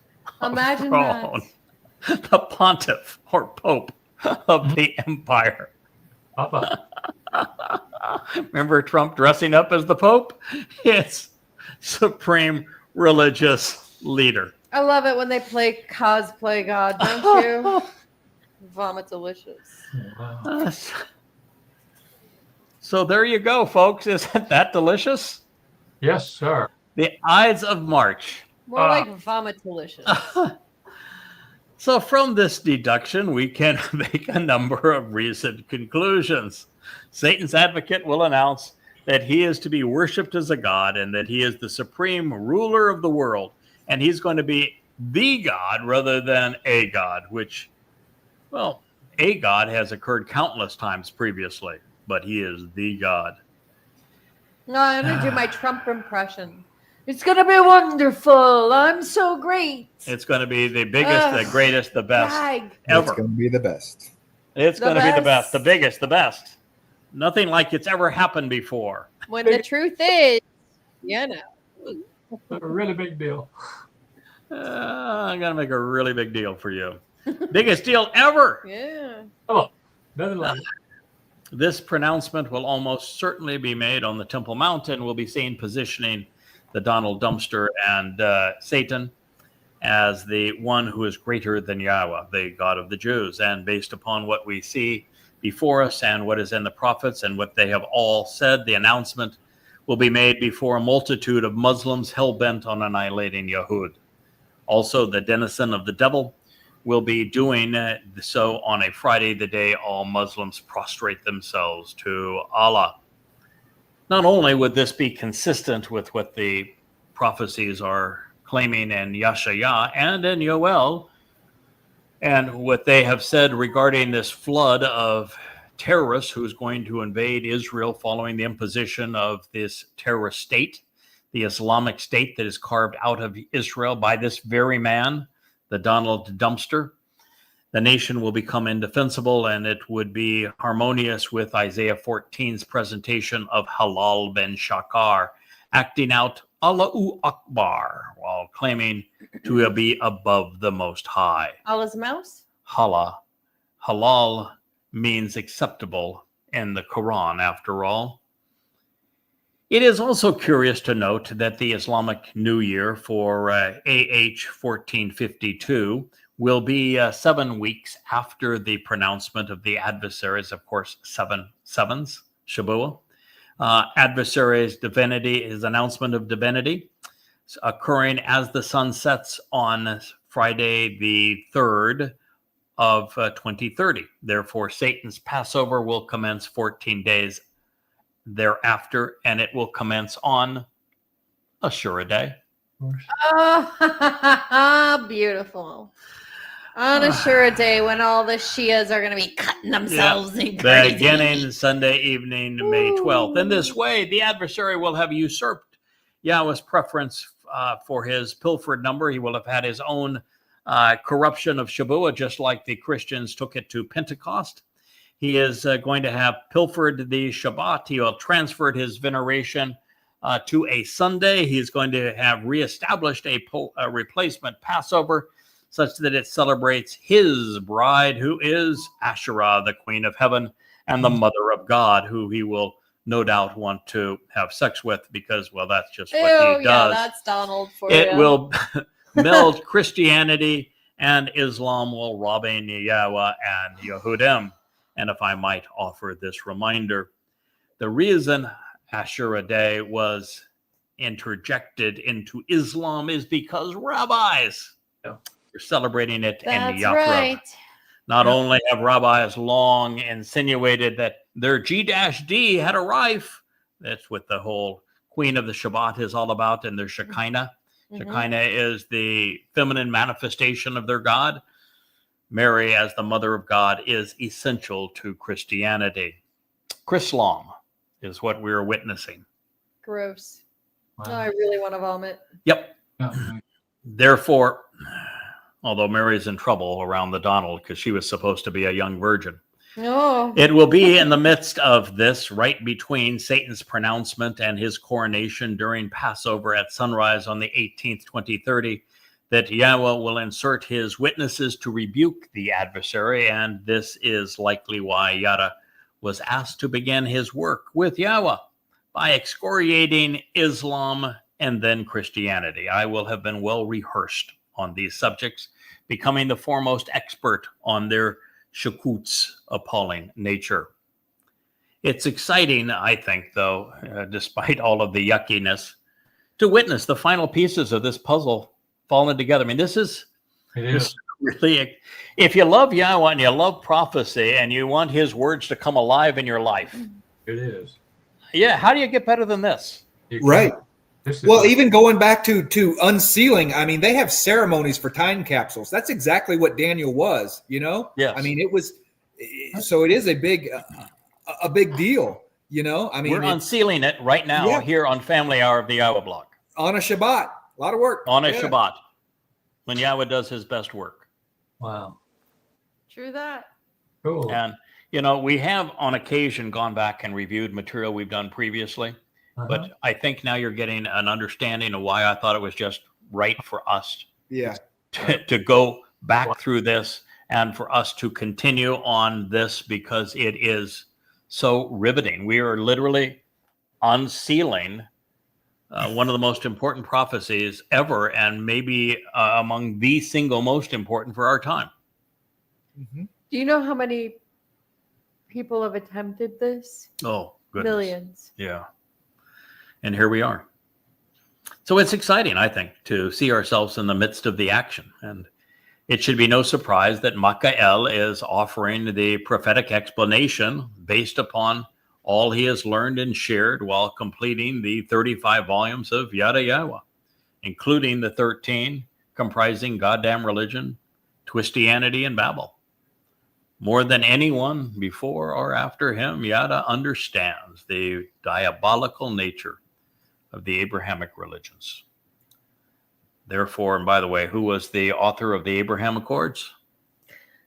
Imagine Rome. that. The pontiff or pope of the empire. Papa. Remember Trump dressing up as the pope? It's supreme religious leader. I love it when they play cosplay God, don't you? Vomit delicious. Wow. So there you go, folks. Isn't that delicious? Yes, sir. The Ides of March. More like vomit delicious. So from this deduction, we can make a number of recent conclusions. Satan's advocate will announce that he is to be worshipped as a god and that he is the supreme ruler of the world. And he's going to be the God rather than a God, which, well, a God has occurred countless times previously, but he is the God. No, I'm going to do my Trump impression. It's going to be wonderful. I'm so great. It's going to be the biggest, the greatest, the best Brag. It's ever. going to be the best. It's The going to be the best. best, the biggest, the best. Nothing like it's ever happened before. When the truth is, you know. A really big deal. I'm going to make a really big deal for you. Biggest deal ever. Yeah. Oh, nothing like it. This pronouncement will almost certainly be made on the Temple Mount, and we'll be seen positioning the Donald Dumpster and Satan as the one who is greater than Yahweh, the God of the Jews. And based upon what we see before us and what is in the prophets and what they have all said, the announcement will be made before a multitude of Muslims hell-bent on annihilating Yahud. Also, the denizen of the devil will be doing so on a Friday, the day all Muslims prostrate themselves to Allah. Not only would this be consistent with what the prophecies are claiming in Yashaya and in Yoel, and what they have said regarding this flood of terrorists who's going to invade Israel following the imposition of this terrorist state, the Islamic State that is carved out of Israel by this very man, the Donald Dumpster. The nation will become indefensible, and it would be harmonious with Isaiah 14's presentation of Halal ben Shakar, acting out Allahu Akbar while claiming to be above the Most High. Allah's mouse? Halal means acceptable in the Quran, after all. It is also curious to note that the Islamic New Year for AH 1452 will be 7 weeks after the pronouncement of the adversaries, of course, 7 sevens, Shabuah. Adversaries' divinity, his announcement of divinity, occurring as the sun sets on Friday the 3rd of 2030. Therefore, Satan's Passover will commence 14 days thereafter, and it will commence on Ashura Day. Of course. Oh, beautiful. On Ashura Day when all the Shias are going to be cutting themselves in crazy. Beginning Sunday evening, May 12th. In this way, the adversary will have usurped Yahweh's preference for his pilfered number. He will have had his own corruption of Shabuah, just like the Christians took it to Pentecost. He is going to have pilfered the Shabbat. He will transferred his veneration to a Sunday. He's going to have reestablished a replacement Passover, such that it celebrates his bride, who is Asherah, the Queen of Heaven, and the Mother of God, who he will no doubt want to have sex with because, well, that's just what he does. Yeah, that's Donald for you. It will meld Christianity and Islam while robbing Yahweh and Yehudim. And if I might offer this reminder, the reason Ashura Day was interjected into Islam is because rabbis are celebrating it in That's Yathrib. right. Not only have rabbis long insinuated that their G-D had a rife, that's what the whole Queen of the Shabbat is all about, and their Shekinah. Mhm. Shekinah is the feminine manifestation of their God. Mary, as the Mother of God, is essential to Christianity. Chrislam is what we're witnessing. Gross. Wow. No, I really want to vomit. Yep. Oh, Therefore, although Mary's in trouble around the Donald because she was supposed to be a young virgin. Oh, It will be in the midst of this, right between Satan's pronouncement and his coronation during Passover at sunrise on the 18th, 2030, that Yahweh will insert his witnesses to rebuke the adversary. And this is likely why Yada was asked to begin his work with Yahweh by excoriating Islam and then Christianity. I will have been well rehearsed on these subjects, becoming the foremost expert on their Shakut's appalling nature. It's exciting, I think, though, despite all of the yuckiness, to witness the final pieces of this puzzle falling together. I mean, this is really, if you love Yahweh and you love prophecy and you want his words to come alive in your life. It is. Yeah, how do you get better than this? Right. This is Well, even going back to unsealing, I mean, they have ceremonies for time capsules. That's exactly what Daniel was, you know? Yes. I mean, it was, so it is a big deal, you know? I mean, we're unsealing it right now here on Family Hour of the Yahowah blog. on a Shabbat, a lot of work. On a Yeah. Shabbat, when Yahweh does his best work. wow. true that. Cool. And, you know, we have on occasion gone back and reviewed material we've done previously. But I think now you're getting an understanding of why I thought it was just right for us Yeah. to go back through this and for us to continue on this because it is so riveting. We are literally unsealing one of the most important prophecies ever, and maybe among the single most important for our time. Mm-hmm. Do you know how many people have attempted this? Oh, goodness. Millions. Yeah. And here we are. So it's exciting, I think, to see ourselves in the midst of the action. And it should be no surprise that Michael is offering the prophetic explanation based upon all he has learned and shared while completing the 35 volumes of Yada Yahowah, including the 13 comprising Goddamn Religion, Twistianity, and Babel. More than anyone before or after him, Yada understands the diabolical nature of the Abrahamic religions. Therefore, and by the way, who was the author of the Abraham Accords?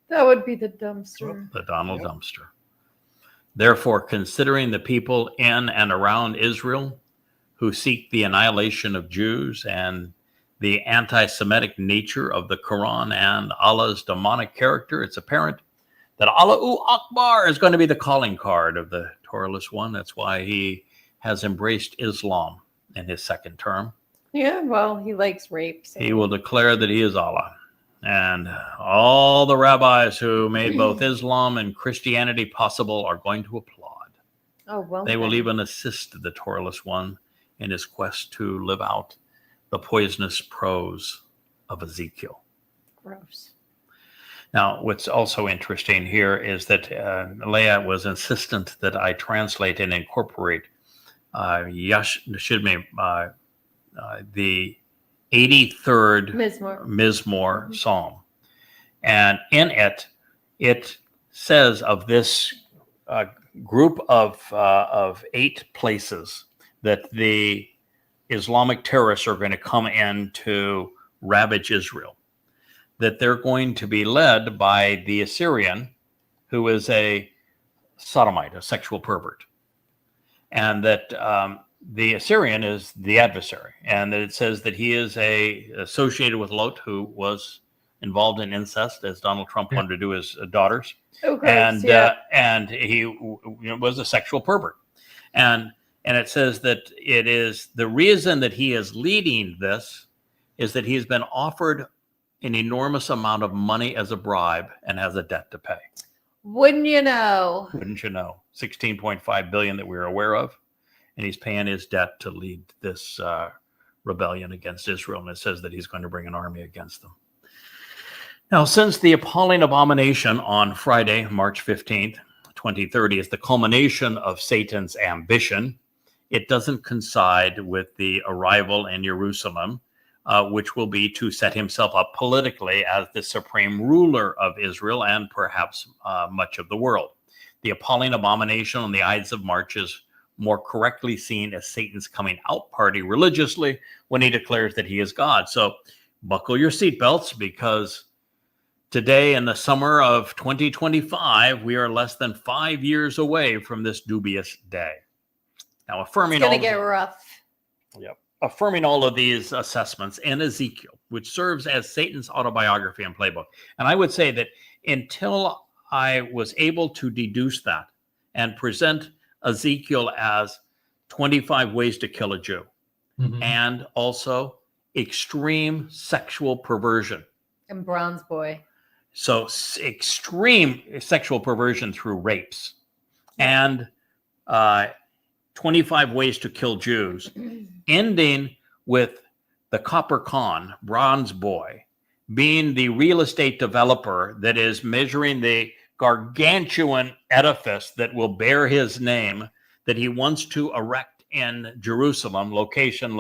That would be the dumpster. The Donald Dumpster. Therefore, considering the people in and around Israel who seek the annihilation of Jews and the anti-Semitic nature of the Quran and Allah's demonic character, it's apparent that Allahu Akbar is going to be the calling card of the Torahless one. That's why he has embraced Islam in his second term. Yeah, well, he likes rape. So. He will declare that he is Allah. And all the rabbis who made both Islam and Christianity possible are going to applaud. Oh, well. They will then. even assist the Torahless one in his quest to live out the poisonous prose of Ezekiel. Gross. Now, what's also interesting here is that Leah was insistent that I translate and incorporate the 83rd Mizmor Psalm. And in it, it says of this group of 8 places that the Islamic terrorists are going to come in to ravage Israel, that they're going to be led by the Assyrian, who is a sodomite, a sexual pervert, and that the Assyrian is the adversary, and that it says that he is associated with Lot, who was involved in incest, as Donald Trump wanted to do his daughters, and he was a sexual pervert, and it says that it is the reason that he is leading this is that he's been offered an enormous amount of money as a bribe and has a debt to pay. Wouldn't you know? Wouldn't you know? 16.5 billion that we're aware of. And he's paying his debt to lead this rebellion against Israel. And it says that he's going to bring an army against them. Now, since the appalling abomination on Friday, March 15th, 2030, is the culmination of Satan's ambition, it doesn't coincide with the arrival in Jerusalem, which will be to set himself up politically as the supreme ruler of Israel and perhaps much of the world. The appalling abomination on the Ides of March is more correctly seen as Satan's coming out party religiously when he declares that he is God. So buckle your seatbelts, because Today, in the summer of 2025, we are less than 5 years away from this dubious day. Now, It's going to get rough. affirming all of these assessments in Ezekiel, which serves as Satan's autobiography and playbook. And I would say that until I was able to deduce that and present Ezekiel as 25 ways to kill a Jew, and also extreme sexual perversion. And Bronze Boy. So extreme sexual perversion through rapes and 25 ways to kill Jews, ending with the Copper Khan, Bronze Boy, being the real estate developer that is measuring the gargantuan edifice that will bear his name that he wants to erect in Jerusalem, location.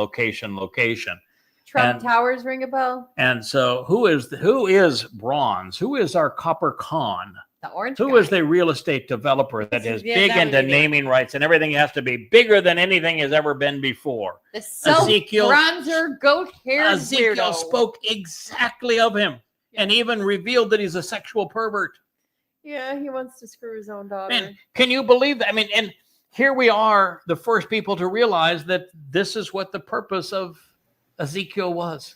Trump Towers ring a bell? And so who is Bronze? Who is our Copper Khan? The orange Who guy. is the real estate developer that is Yeah, big that into would be naming rights and everything has to be bigger than anything has ever been before? The self-bronzer goat-haired Ezekiel weirdo. spoke exactly of him and even revealed that he's a sexual pervert. Yeah, he wants to screw his own daughter. Man, can you believe that? I mean, and here we are, the first people to realize that this is what the purpose of Ezekiel was.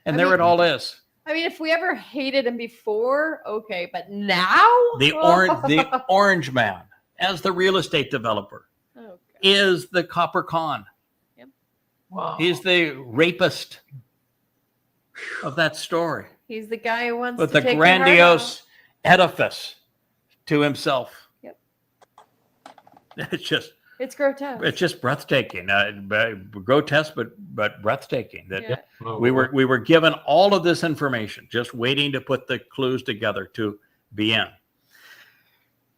And it all is. I mean, if we ever hated him before, okay, but now? The orange man, as the real estate developer, is the Copper Khan. Yep. Wow. He's the rapist of that story. He's the guy who wants With to the take grandiose edifice to himself. Yep. It's grotesque. It's just breathtaking. Grotesque, but breathtaking. That Yeah. we were given all of this information, just waiting to put the clues together to be in.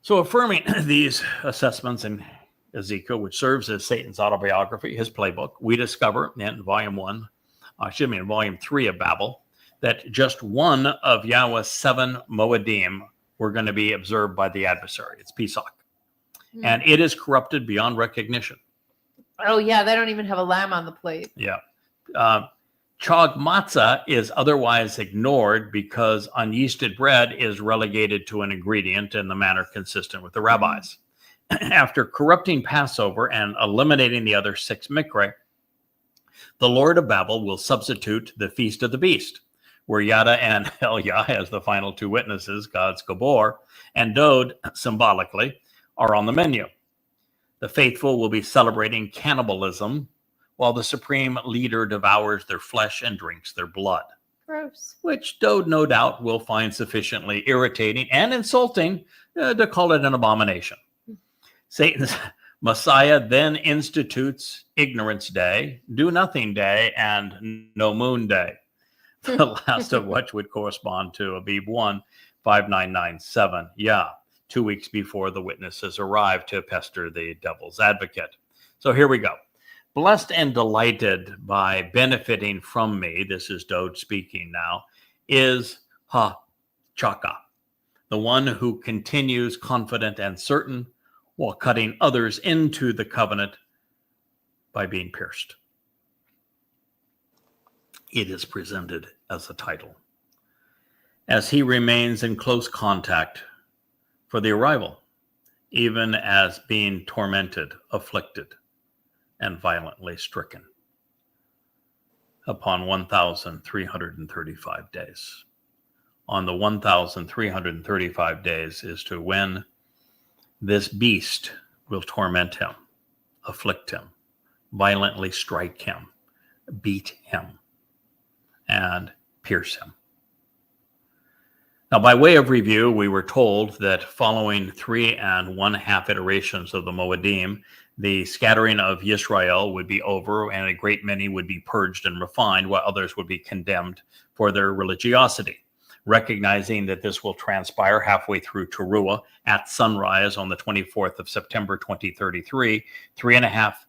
So affirming these assessments in Ezekiel, which serves as Satan's autobiography, his playbook, we discover in volume 3 of Babel, that just one of Yahweh's 7 Moedim were going to be observed by the adversary. It's Pesach. And it is corrupted beyond recognition. Oh, yeah, they don't even have a lamb on the plate. Yeah. Chog matzah is otherwise ignored because unyeasted bread is relegated to an ingredient in the manner consistent with the rabbis. After corrupting Passover and eliminating the other 6 mikre, the Lord of Babel will substitute the Feast of the Beast, where Yada and Elyah, as the final 2 witnesses, God's Gabor, and Dod, symbolically, are on the menu. The faithful will be celebrating cannibalism while the supreme leader devours their flesh and drinks their blood. Gross. Which Dode, no doubt, will find sufficiently irritating and insulting to call it an abomination. Satan's Messiah then institutes Ignorance Day, Do Nothing Day, and No Moon Day, the last of which would correspond to Abib 1, 5997. Yeah. 2 weeks before the witnesses arrive to pester the devil's advocate. So here we go. Blessed and delighted by benefiting from me, this is Dode speaking now, is Ha-Chaka, the one who continues confident and certain while cutting others into the covenant by being pierced. It is presented as a title. As he remains in close contact for the arrival, even as being tormented, afflicted, and violently stricken upon 1,335 days. On the 1,335 days is to when this beast will torment him, afflict him, violently strike him, beat him, and pierce him. Now, by way of review, we were told that following 3 1/2 iterations of the Moedim, the scattering of Yisrael would be over and a great many would be purged and refined, while others would be condemned for their religiosity. Recognizing that this will transpire halfway through Towrah at sunrise on the 24th of September 2033, 3 1/2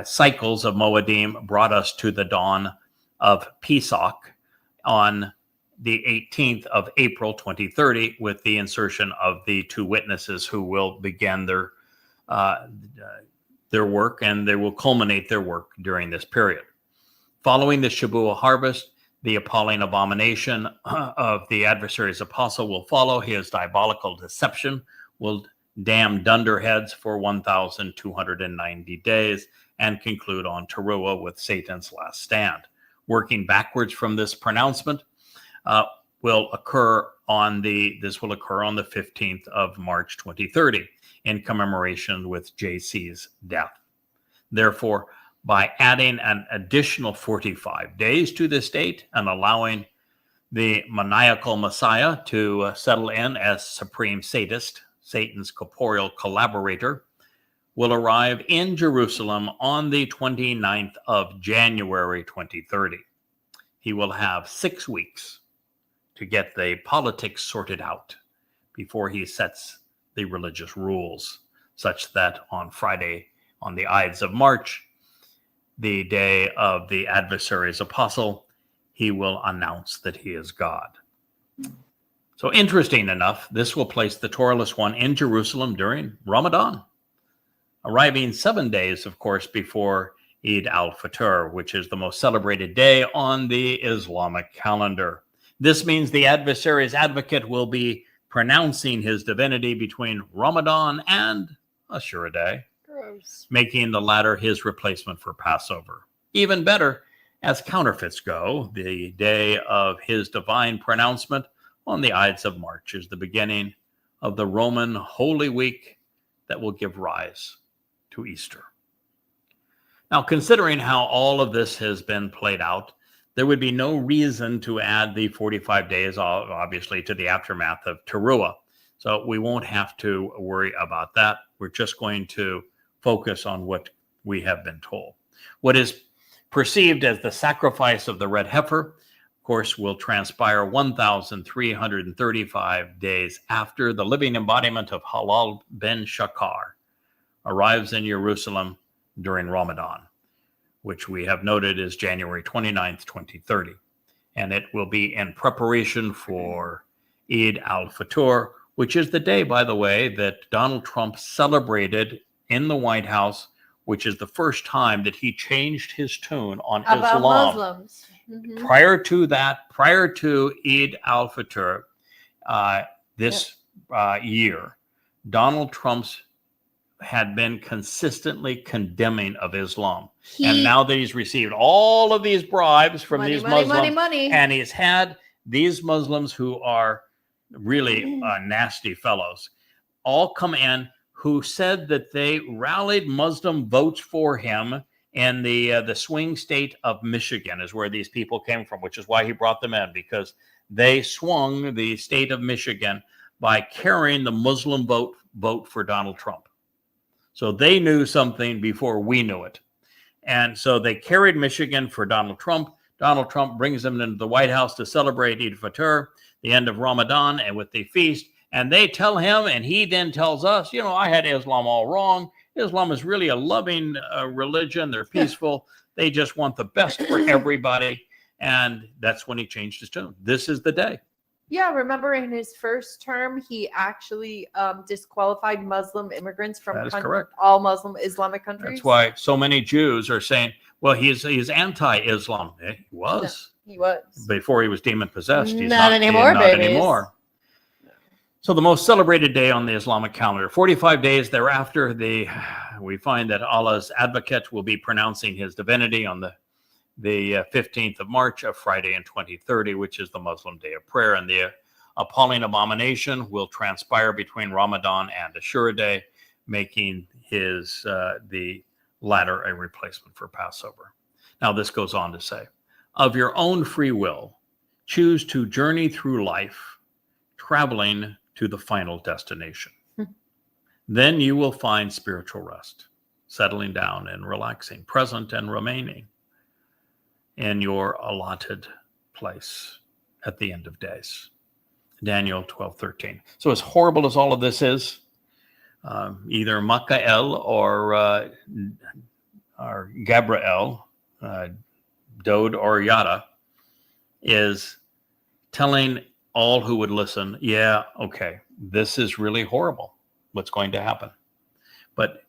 cycles of Moedim brought us to the dawn of Pesach on the 18th of April 2030, with the insertion of the 2 witnesses who will begin their work, and they will culminate their work during this period. Following the Shabuah harvest, The appalling abomination of the adversary's apostle will follow. His diabolical deception will damn dunderheads for 1,290 days and conclude on Towrah with Satan's last stand. Working backwards from this pronouncement will occur on the 15th of March 2030 in commemoration with JC's death. Therefore, by adding an additional 45 days to this date and allowing the maniacal Messiah to settle in as supreme sadist, Satan's corporeal collaborator, will arrive in Jerusalem on the 29th of January 2030. He will have 6 weeks to get the politics sorted out before he sets the religious rules, such that on Friday, on the Ides of March, the day of the adversary's apostle, he will announce that he is God. So interesting enough, this will place the Torahless one in Jerusalem during Ramadan, arriving 7 days, of course, before Eid al-Fitr, which is the most celebrated day on the Islamic calendar. This means the adversary's advocate will be pronouncing his divinity between Ramadan and Ashura Day, making the latter his replacement for Passover. Even better, as counterfeits go, the day of his divine pronouncement on the Ides of March is the beginning of the Roman Holy Week that will give rise to Easter. Now, considering how all of this has been played out, there would be no reason to add the 45 days, obviously, to the aftermath of Towrah. So we won't have to worry about that. We're just going to focus on what we have been told. What is perceived as the sacrifice of the red heifer, of course, will transpire 1,335 days after the living embodiment of Halal ben Shakar arrives in Jerusalem during Ramadan, which we have noted is January 29th, 2030. And it will be in preparation for Eid al-Fitr, which is the day, by the way, that Donald Trump celebrated in the White House, which is the first time that he changed his tune on About Islam. Muslims. Mhm. Prior to Eid al-Fitr, this year, Donald Trump's had been consistently condemning of Islam. And now that he's received all of these bribes from these Muslims, and he's had these Muslims who are really nasty fellows all come in, who said that they rallied Muslim votes for him in the swing state of Michigan is where these people came from, which is why he brought them in, because they swung the state of Michigan by carrying the Muslim vote for Donald Trump. So they knew something before we knew it. And so they carried Michigan for Donald Trump. Donald Trump brings them into the White House to celebrate Eid al-Fitr, the end of Ramadan, and with the feast. And they tell him, and he then tells us, I had Islam all wrong. Islam is really a loving religion. They're peaceful. They just want the best for everybody. And that's when he changed his tune. This is the day. Yeah, remember in his first term, he actually disqualified Muslim immigrants from all Muslim Islamic countries. That's why so many Jews are saying, well, he's anti-Islam. He was. No, he was. Before he was demon-possessed. He's not anymore, not anymore. So the most celebrated day on the Islamic calendar, 45 days thereafter, we find that Allah's advocate will be pronouncing his divinity on the 15th of March, of Friday in 2030, which is the Muslim day of prayer. And the appalling abomination will transpire between Ramadan and Ashura Day, making the latter a replacement for Passover. Now, this goes on to say, of your own free will, choose to journey through life, traveling to the final destination. Then you will find spiritual rest, settling down and relaxing, present and remaining in your allotted place at the end of days. Daniel 12:13. So as horrible as all of this is, either Michael or Gabriel, Dode or Yada, is telling all who would listen, yeah, okay, this is really horrible, what's going to happen. But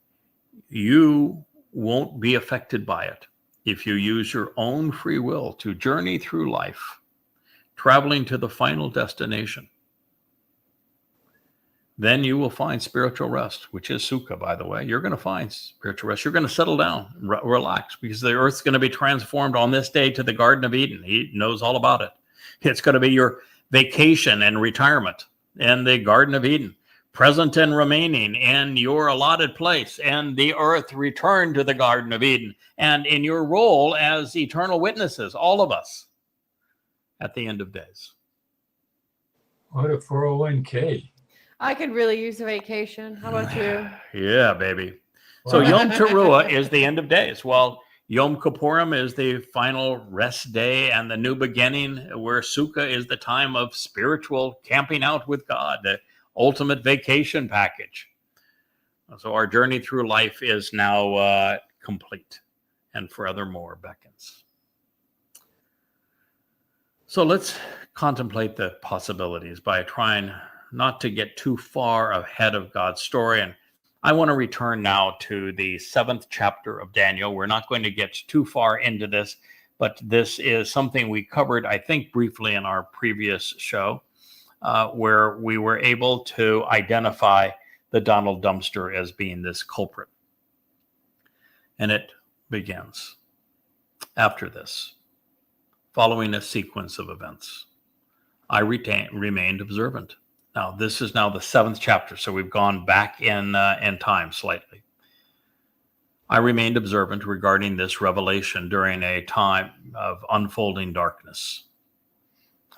you won't be affected by it if you use your own free will to journey through life, traveling to the final destination, then you will find spiritual rest, which is sukkah, by the way. You're going to find spiritual rest. You're going to settle down, relax, because the earth's going to be transformed on this day to the Garden of Eden. He knows all about it. It's going to be your vacation and retirement in the Garden of Eden, present and remaining in your allotted place, and the earth returned to the Garden of Eden, and in your role as eternal witnesses, all of us, at the end of days. What a 401k. I could really use a vacation. How about you? Yeah, baby. So Wow. Yom Teruah is the end of days. Well, Yom Kippurim is the final rest day and the new beginning, where Sukkah is the time of spiritual camping out with God, the ultimate vacation package. So our journey through life is now complete, and forevermore beckons. So let's contemplate the possibilities by trying not to get too far ahead of God's story. And I want to return now to the 7th chapter of Daniel. We're not going to get too far into this, but this is something we covered, I think, briefly in our previous show, where we were able to identify the Donald dumpster as being this culprit. And it begins. After this, following a sequence of events, I remained observant. Now, this is now the 7th chapter, so we've gone back in time slightly. I remained observant regarding this revelation during a time of unfolding darkness.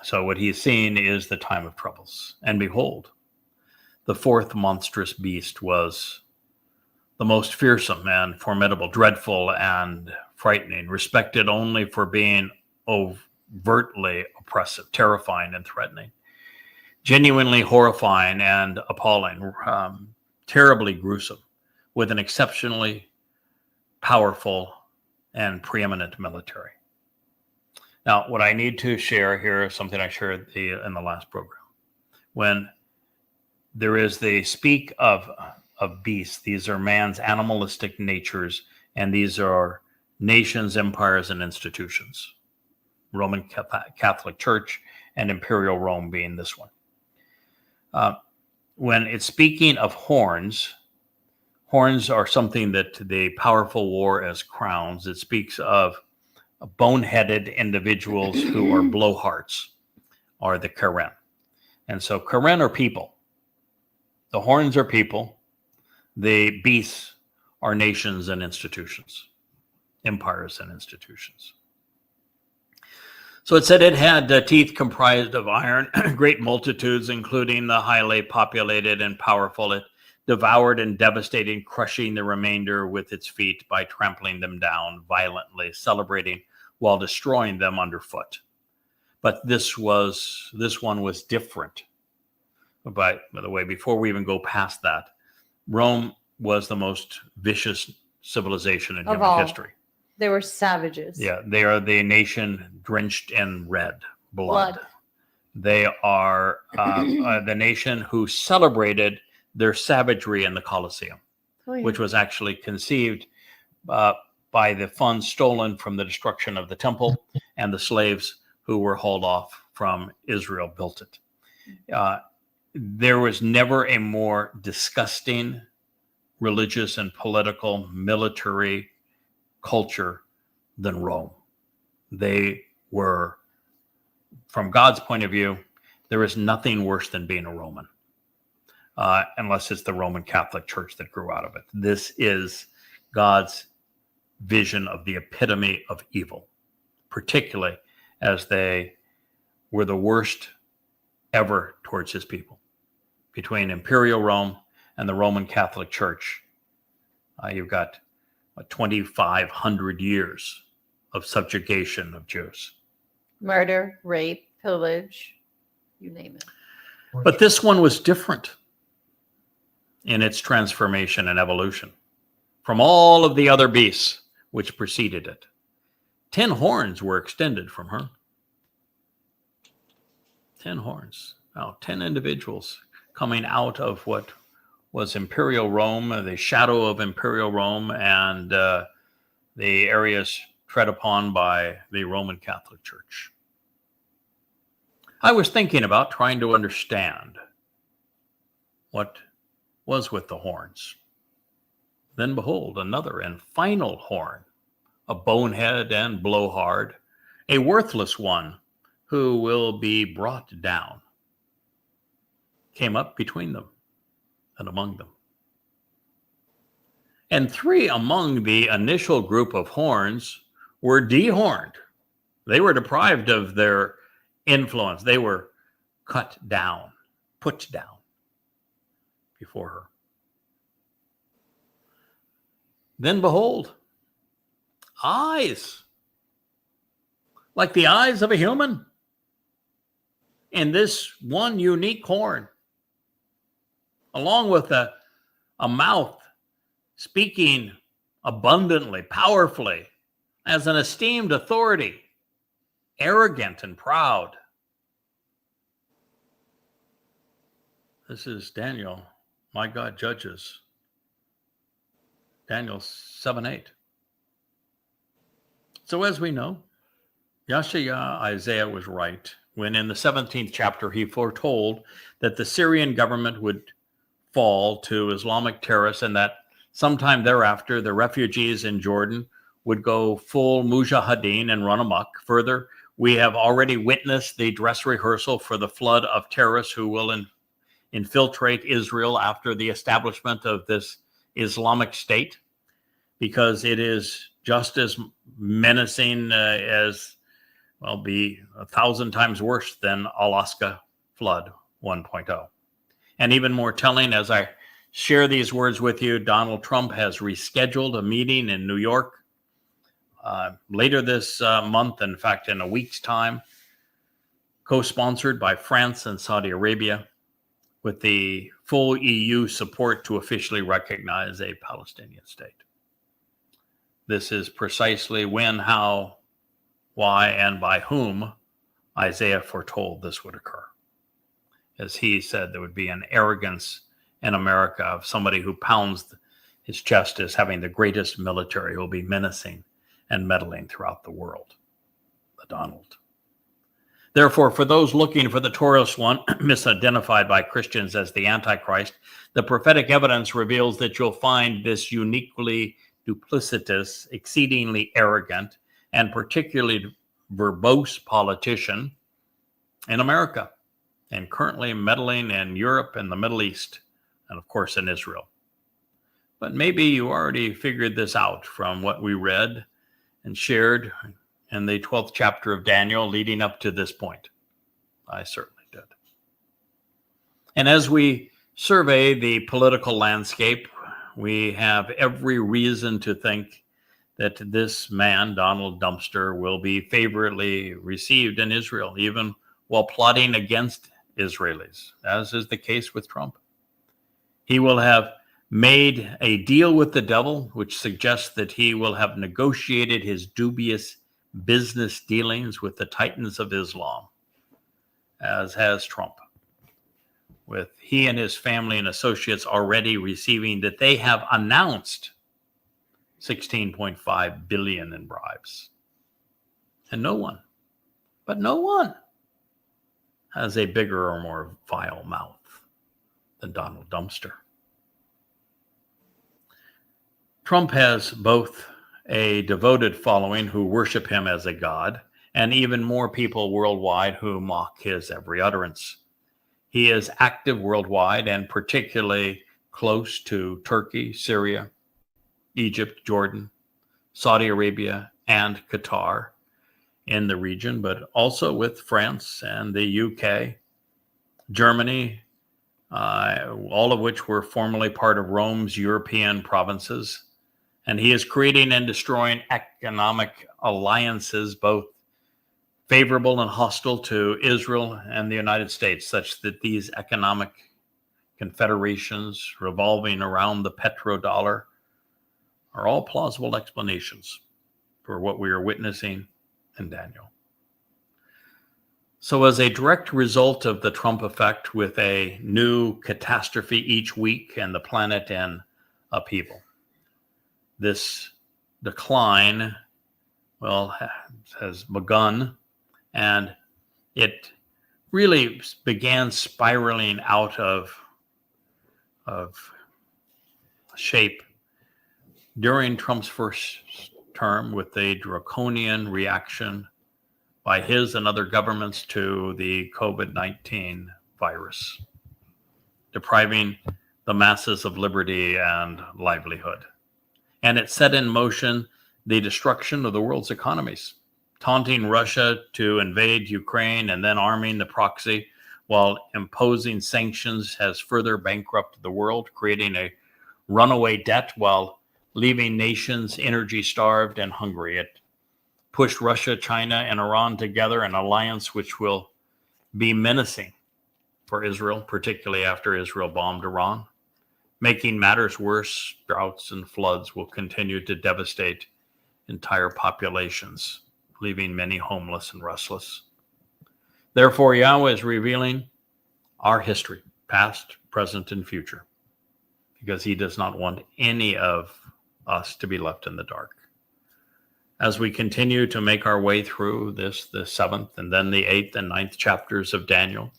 So what he's seeing is the time of troubles. And behold, the 4th monstrous beast was the most fearsome and formidable, dreadful and frightening, respected only for being overtly oppressive, terrifying and threatening, genuinely horrifying and appalling, terribly gruesome, with an exceptionally powerful and preeminent military. Now, what I need to share here is something I shared in the last program. When there is the speak of beasts, these are man's animalistic natures, and these are nations, empires, and institutions. Roman Catholic Church and Imperial Rome being this one. When it's speaking of horns, horns are something that the powerful wore as crowns. It speaks of boneheaded individuals who are blowhards, are the Karen. And so Karen are people. The horns are people. The beasts are nations and institutions, empires and institutions. So it said it had teeth comprised of iron, great multitudes, including the highly populated and powerful. It devoured and devastated, crushing the remainder with its feet by trampling them down violently, celebrating while destroying them underfoot. But this one was different. By the way, before we even go past that, Rome was the most vicious civilization in human history. They were savages. Yeah, they are the nation drenched in red blood. They are the nation who celebrated their savagery in the Colosseum, which was actually conceived by the funds stolen from the destruction of the temple, and the slaves who were hauled off from Israel built it. There was never a more disgusting religious and political military culture than Rome. They were, from God's point of view, there is nothing worse than being a Roman, unless it's the Roman Catholic Church that grew out of it. This is God's vision of the epitome of evil, particularly as they were the worst ever towards his people. Between Imperial Rome and the Roman Catholic Church, you've got 2,500 years of subjugation of Jews. Murder, rape, pillage, you name it. But this one was different in its transformation and evolution from all of the other beasts which preceded it. 10 horns were extended from her. 10 horns. Now, 10 individuals coming out of what was Imperial Rome, the shadow of Imperial Rome, and the areas tread upon by the Roman Catholic Church. I was thinking about trying to understand what was with the horns. Then behold, another and final horn, a bonehead and blowhard, a worthless one who will be brought down, came up between them and among them. And 3 among the initial group of horns were dehorned. They were deprived of their influence. They were cut down, put down before her. Then behold, eyes, like the eyes of a human, in this one unique horn, along with a mouth speaking abundantly, powerfully, as an esteemed authority, arrogant and proud. This is Daniel, my God judges. Daniel 7:8. So as we know, Yashaya Isaiah was right when in the 17th chapter he foretold that the Syrian government would fall to Islamic terrorists and that sometime thereafter the refugees in Jordan would go full mujahideen and run amok. Further, we have already witnessed the dress rehearsal for the flood of terrorists who will infiltrate Israel after the establishment of this Islamic State, because it is just as menacing as, well, be 1,000 times worse than Alaska flood 1.0. And even more telling, as I share these words with you, Donald Trump has rescheduled a meeting in New York later this month, in fact, in a week's time, co-sponsored by France and Saudi Arabia, with the full EU support to officially recognize a Palestinian state. This is precisely when, how, why, and by whom Isaiah foretold this would occur. As he said, there would be an arrogance in America of somebody who pounds his chest as having the greatest military, who will be menacing and meddling throughout the world. The Donald. Therefore, for those looking for the Taurus one, misidentified by Christians as the Antichrist, the prophetic evidence reveals that you'll find this uniquely duplicitous, exceedingly arrogant, and particularly verbose politician in America, and currently meddling in Europe and the Middle East, and of course in Israel. But maybe you already figured this out from what we read and shared in the 12th chapter of Daniel leading up to this point. I certainly did. And as we survey the political landscape, we have every reason to think that this man, Donald Dumpster, will be favorably received in Israel, even while plotting against Israelis, as is the case with Trump. He will have made a deal with the devil, which suggests that he will have negotiated his dubious business dealings with the titans of Islam, as has Trump, with he and his family and associates already receiving that they have announced $16.5 billion in bribes. And no one has a bigger or more vile mouth than Donald Dumpster. Trump has both a devoted following who worship him as a god, and even more people worldwide who mock his every utterance. He is active worldwide and particularly close to Turkey, Syria, Egypt, Jordan, Saudi Arabia, and Qatar in the region, but also with France and the UK, Germany, all of which were formerly part of Rome's European provinces. And he is creating and destroying economic alliances, both favorable and hostile to Israel and the United States, such that these economic confederations revolving around the petrodollar are all plausible explanations for what we are witnessing in Daniel. So as a direct result of the Trump effect, with a new catastrophe each week and the planet in upheaval, this decline has begun, and it really began spiraling out of shape during Trump's first term with a draconian reaction by his and other governments to the COVID-19 virus, depriving the masses of liberty and livelihood. And it set in motion the destruction of the world's economies, taunting Russia to invade Ukraine and then arming the proxy while imposing sanctions has further bankrupted the world, creating a runaway debt while leaving nations energy starved and hungry. It pushed Russia, China, and Iran together, an alliance which will be menacing for Israel, particularly after Israel bombed Iran. Making matters worse, droughts and floods will continue to devastate entire populations, leaving many homeless and restless. Therefore, Yahweh is revealing our history, past, present, and future, because he does not want any of us to be left in the dark. As we continue to make our way through the 7th and then the 8th and 9th chapters of Daniel,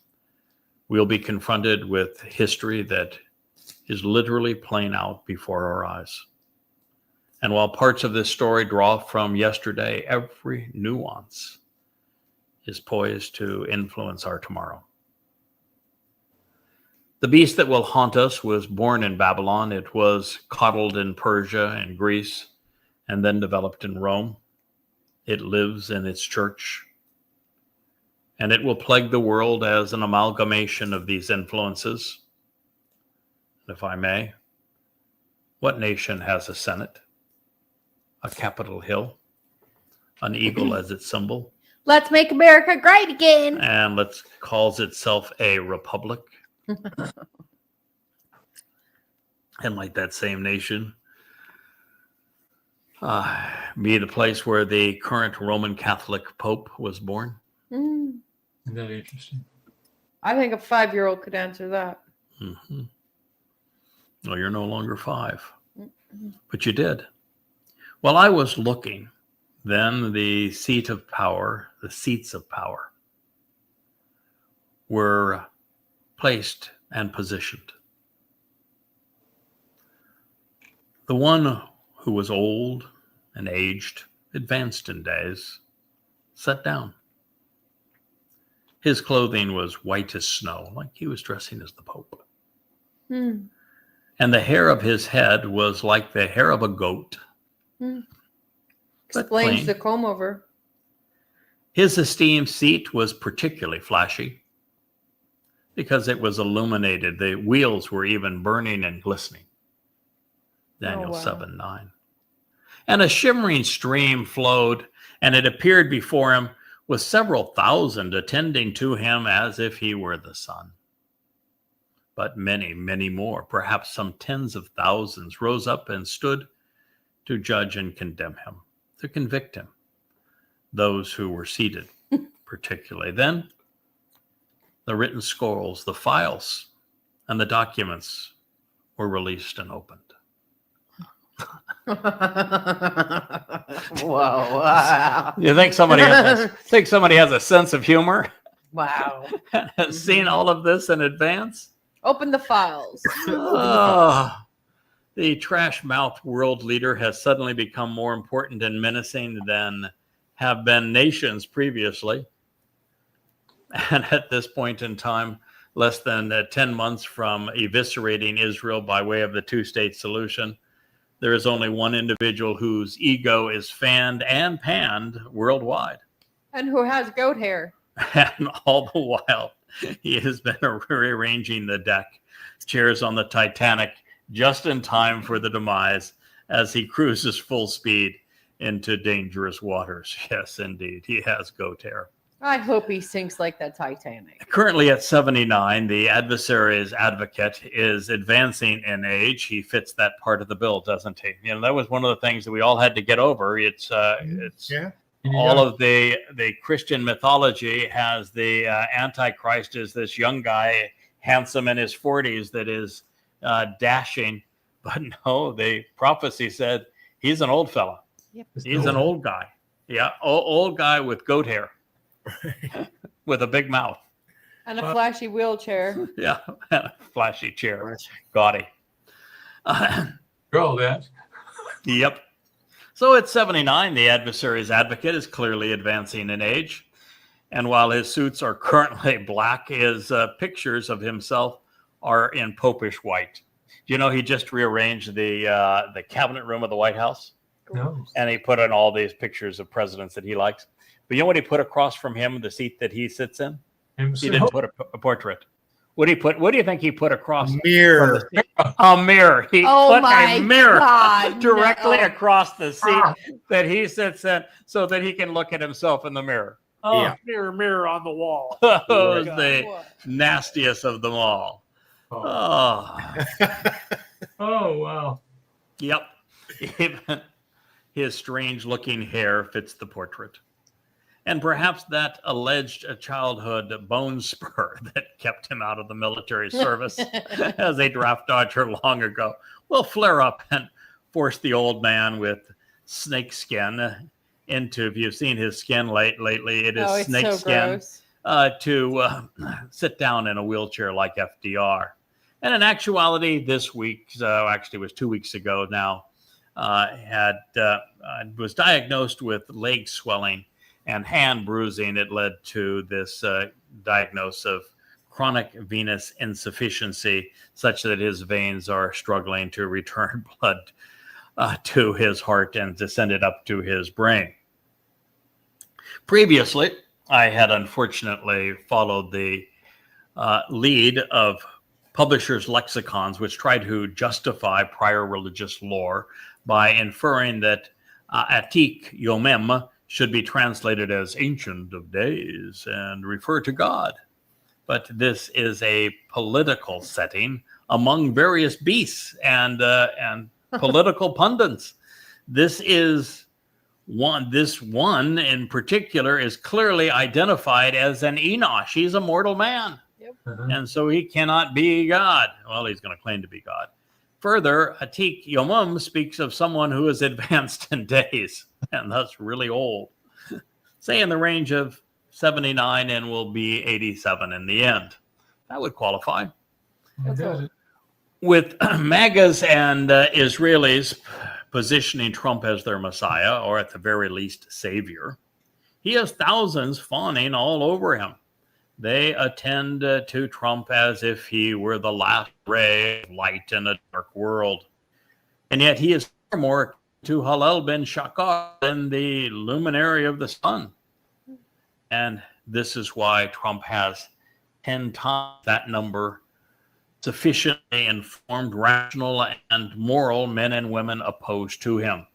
we'll be confronted with history that is literally playing out before our eyes. And while parts of this story draw from yesterday, every nuance is poised to influence our tomorrow. The beast that will haunt us was born in Babylon. It was coddled in Persia and Greece, and then developed in Rome. It lives in its church, and it will plague the world as an amalgamation of these influences. If I may, what nation has a senate, a Capitol Hill, an eagle as its symbol, Let's make America great again. and calls itself a republic? And like that same nation be the place where the current Roman Catholic Pope was born? Mm, Isn't that interesting? I think a 5-year-old could answer that. Mm-hmm. Well, you're no longer 5, but you did. Well, I was looking, then the seats of power were placed and positioned. The one who was old and aged, advanced in days, sat down. His clothing was white as snow, like he was dressing as the Pope. Hmm. And the hair of his head was like the hair of a goat. Hmm. But Explains plain. the comb over. His esteemed seat was particularly flashy because it was illuminated. The wheels were even burning and glistening. Daniel 7:9. And a shimmering stream flowed, and it appeared before him with several thousand attending to him as if he were the sun. But many, many more, perhaps some tens of thousands, rose up and stood to judge and condemn him, to convict him, those who were seated particularly. Then the written scrolls, the files, and the documents were released and opened. Wow. You think somebody has a sense of humor Wow. and has seen all of this in advance? Open the files. The trash-mouthed world leader has suddenly become more important and menacing than have been nations previously. And at this point in time, less than 10 months from eviscerating Israel by way of the two-state solution, there is only one individual whose ego is fanned and panned worldwide. And who has goat hair? And all the while, he has been rearranging the deck, chairs on the Titanic, just in time for the demise as he cruises full speed into dangerous waters. Yes, indeed, he has goat hair. I hope he sinks like the Titanic. Currently at 79, the adversary's advocate is advancing in age. He fits that part of the bill, doesn't he? You know, that was one of the things that we all had to get over. It's Yeah. all of the Christian mythology has the Antichrist as this young guy, handsome in his 40s, that is dashing. But no, the prophecy said he's an old fella. Yep. He's an old guy. Yeah, old guy with goat hair, with a big mouth. And a flashy wheelchair. Yeah, flashy chair, gaudy. Girl, that. Yep. So at 79, the adversary's advocate is clearly advancing in age. And while his suits are currently black, his pictures of himself are in popish white. You know, he just rearranged the cabinet room of the White House, No. and he put in all these pictures of presidents that he likes. But you know what he put across from him, the seat that he sits in? He Himself. didn't put a portrait. What do you think he put across? Mirror. A mirror. He Oh put my a mirror God, directly no. across the seat that he sits in so that he can look at himself in the mirror. Oh, Yeah. Mirror, mirror on the wall. That Oh, was God. the What? nastiest of them all. oh. Oh, Oh, wow. yep. Even his strange looking hair fits the portrait. And perhaps that alleged childhood bone spur that kept him out of the military service as a draft dodger long ago will flare up and force the old man with snake skin into, if you've seen his skin lately, it is Oh, it's snake so skin, gross. to sit down in a wheelchair like FDR. And in actuality, this week, actually it was 2 weeks ago now, was diagnosed with leg swelling and hand bruising. It led to this diagnosis of chronic venous insufficiency, such that his veins are struggling to return blood to his heart and to send it up to his brain. Previously, I had unfortunately followed the lead of publishers' lexicons, which try to justify prior religious lore by inferring that Atik Yomim should be translated as ancient of days and refer to God. But this is a political setting among various beasts and political pundits. This one in particular is clearly identified as an Enosh. He's a mortal man. Uh-huh. And so he cannot be God. Well, he's going to claim to be God. Further, Atik Yomim speaks of someone who is advanced in days and thus really old, say in the range of 79 and will be 87 in the end. That would qualify. It does it. With MAGAs and Israelis positioning Trump as their Messiah, or at the very least, savior, he has thousands fawning all over him. They attend to Trump as if he were the last ray of light in a dark world. And yet he is far more to Hallel ben Shakar than the luminary of the sun. And this is why Trump has 10 times that number sufficiently informed, rational, and moral men and women opposed to him.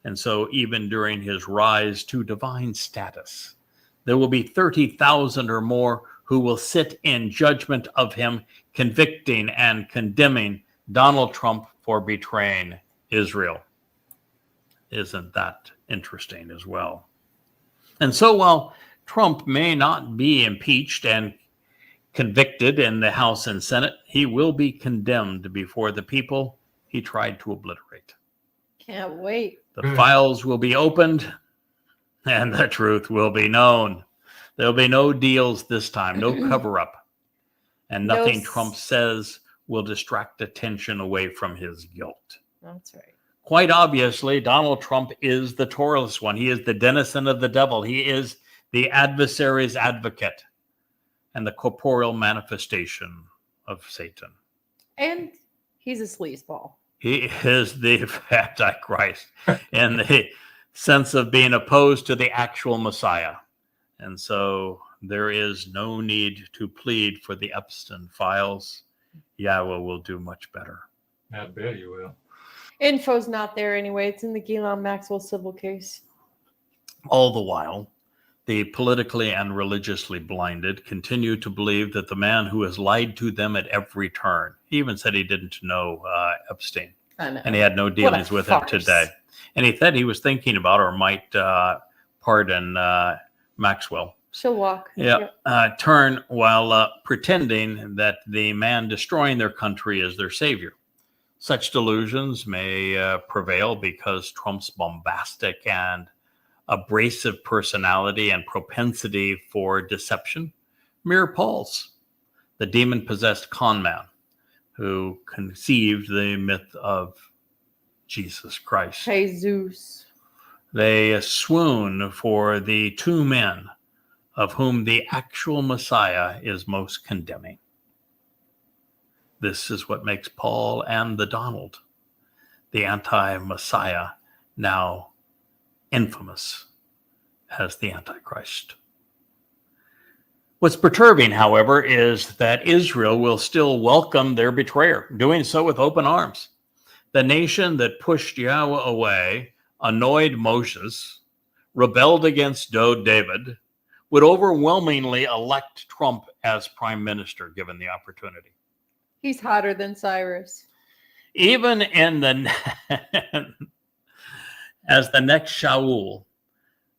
And so even during his rise to divine status, there will be 30,000 or more who will sit in judgment of him, convicting and condemning Donald Trump for betraying Israel. Isn't that interesting as well? And so while Trump may not be impeached and convicted in the House and Senate, he will be condemned before the people he tried to obliterate. Can't wait. The files will be opened and the truth will be known. There'll be no deals this time, no cover up. And nothing Trump says will distract attention away from his guilt. That's right. Quite obviously, Donald Trump is the Toralist one. He is the denizen of the devil. He is the adversary's advocate and the corporeal manifestation of Satan. And he's a sleazeball. He is the Antichrist in the sense of being opposed to the actual Messiah. And so there is no need to plead for the Epstein files. Yahweh will do much better. I bet you will. Info's not there anyway. It's in the Ghislaine Maxwell civil case. All the while, the politically and religiously blinded continue to believe that the man who has lied to them at every turn, he even said he didn't know Epstein, I know. and he had no dealings with him today. And he said he was thinking about or might pardon Maxwell. She'll walk. Turn while pretending that the man destroying their country is their savior. Such delusions may prevail because Trump's bombastic and abrasive personality and propensity for deception mirror Paul's, the demon-possessed con man who conceived the myth of Jesus Christ. Jesus. They swoon for the two men of whom the actual Messiah is most condemning. This is what makes Paul and the Donald, the anti-Messiah, now infamous as the Antichrist. What's perturbing, however, is that Israel will still welcome their betrayer, doing so with open arms. The nation that pushed Yahweh away, annoyed Moses, rebelled against David, would overwhelmingly elect Trump as prime minister given the opportunity. He's hotter than Cyrus. Even in the as the next Shaul,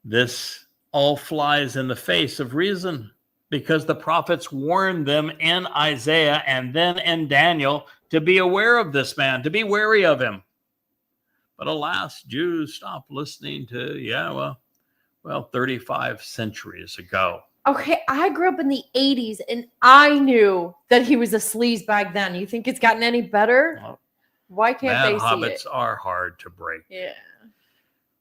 this all flies in the face of reason, because the prophets warned them in Isaiah and then in Daniel to be aware of this man, to be wary of him. But alas, Jews stopped listening to Yahweh, 35 centuries ago. Okay, I grew up in the 80s and I knew that he was a sleaze back then. You think it's gotten any better? Well, Why can't Mad they see hobbits it? are hard to break. Yeah.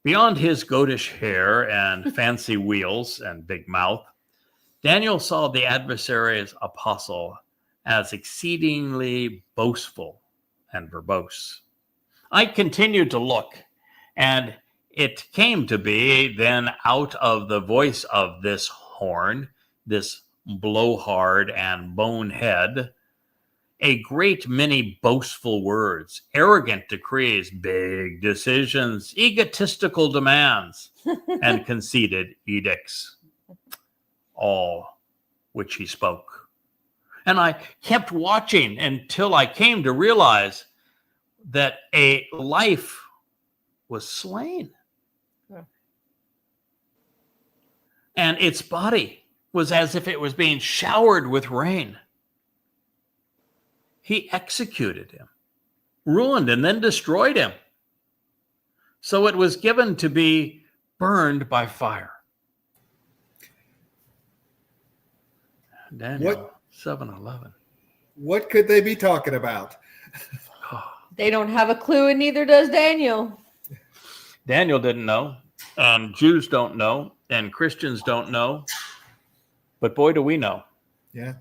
Beyond his goatish hair and fancy wheels and big mouth, Daniel saw the adversary's apostle as exceedingly boastful and verbose. I continued to look, and it came to be then out of the voice of this horn, this blowhard and bonehead, a great many boastful words, arrogant decrees, big decisions, egotistical demands, and conceited edicts, all which he spoke. And I kept watching until I came to realize that a life was slain. Yeah. And its body was as if it was being showered with rain. He executed him, ruined and then destroyed him. So it was given to be burned by fire. Daniel 7:11. What could they be talking about? They don't have a clue, and neither does Daniel. Daniel didn't know, and Jews don't know, and Christians don't know. But boy, do we know. Yeah.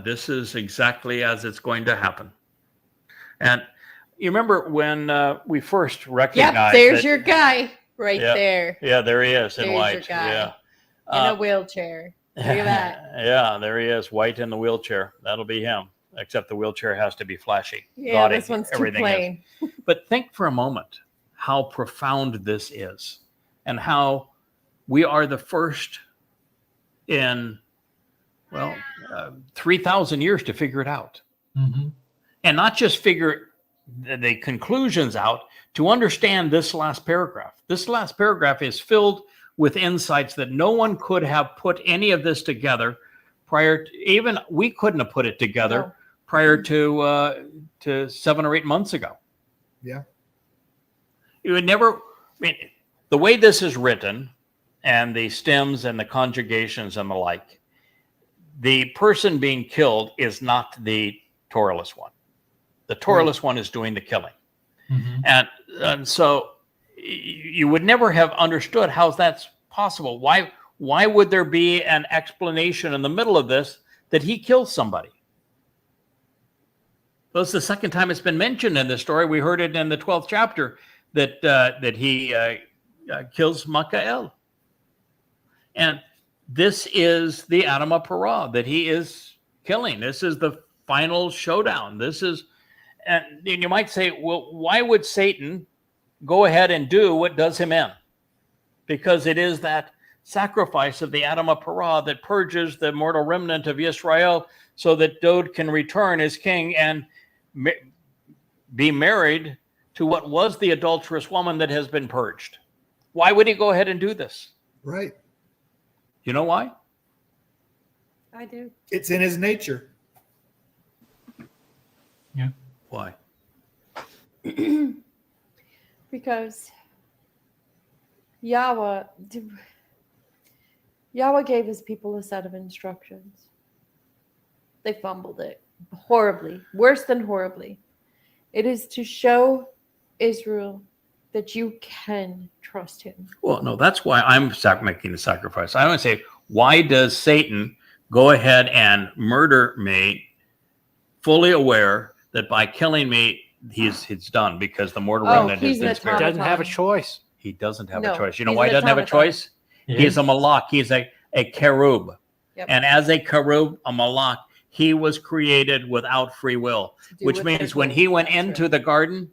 This is exactly as it's going to happen. And you remember when we first recognized Yep, there's that, your guy right Yeah. there Yeah, there he is in There's white. your guy. Yeah. in a wheelchair. Look at that. Yeah, there he is, white in the wheelchair. That'll be him, except the wheelchair has to be flashy. Yeah, Gaudy. this one's too Everything is. plain. But think for a moment how profound this is, and how we are the first in, 3,000 years to figure it out. Mm-hmm. And not just figure the conclusions out, to understand this last paragraph. This last paragraph is filled with insights that no one could have put any of this together prior to, even we couldn't have put it together No. prior to 7 or 8 months ago. Yeah. You would never, the way this is written, and the stems and the conjugations and the like, the person being killed is not the Torahless one. The Torahless one is doing the killing. Mm-hmm. And so you would never have understood how that's possible. Why would there be an explanation in the middle of this that he kills somebody? Well, it's the second time it's been mentioned in this story. We heard it in the 12th chapter that he kills Michael. And this is the Adama Parah that he is killing. This is the final showdown. This is, and you might say, well, why would Satan go ahead and do what does him in? Because it is that sacrifice of the Adama Parah that purges the mortal remnant of Israel so that Dod can return as king and be married to what was the adulterous woman that has been purged. Why would he go ahead and do this? Right. You know why? I do. It's in his nature. Why? Because Because Yahweh gave his people a set of instructions. They fumbled it horribly, worse than horribly. It is to show Israel that you can trust him. Well, no, that's why I'm making the sacrifice. I want to say, why does Satan go ahead and murder me, fully aware that by killing me, he's done, because the mortal remnant he's is an in spirit. Doesn't have a choice. He doesn't have No, a choice. You know he's why he an doesn't have a automaton. choice? He's a malach. He's a cherub. Yep. And as a cherub, a malach, he was created without free will, To do which what means they're when told. he went That's into right. the garden,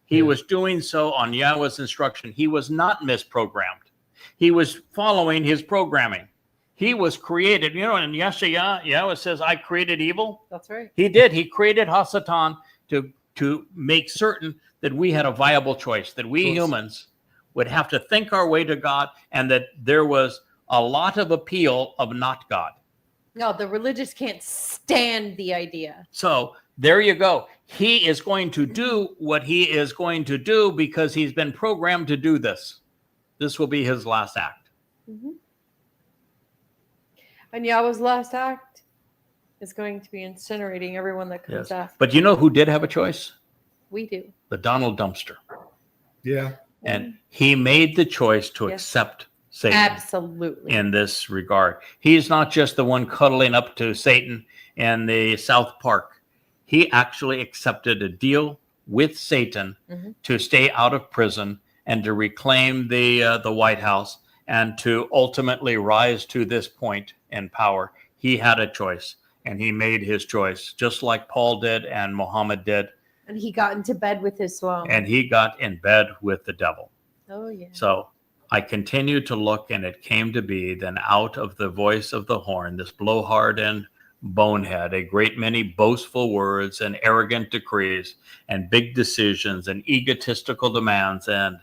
he Yeah. was doing so on Yahweh's instruction. He was not misprogrammed. He was following his programming. He was created, you know, and Yahweh says, I created evil. That's right. He did. He created Hasatan to make certain that we had a viable choice, that we humans would have to think our way to God, and that there was a lot of appeal of not God. No, the religious can't stand the idea. So there you go. He is going to do what he is going to do because he's been programmed to do this. This will be his last act. Mm-hmm. And Yahweh's last act is going to be incinerating everyone that comes after. But you know who did have a choice? We do. The Donald Dumpster. Yeah. And he made the choice to Yes. accept Satan Absolutely. in this regard. He's not just the one cuddling up to Satan in the South Park. He actually accepted a deal with Satan to stay out of prison and to reclaim the White House and to ultimately rise to this point in power. He had a choice, and he made his choice, just like Paul did and Muhammad did, And he got into bed with Islam. and he got in bed with the devil. Oh, yeah. So I continued to look, and it came to be then out of the voice of the horn, this blowhard and bonehead, a great many boastful words and arrogant decrees and big decisions and egotistical demands and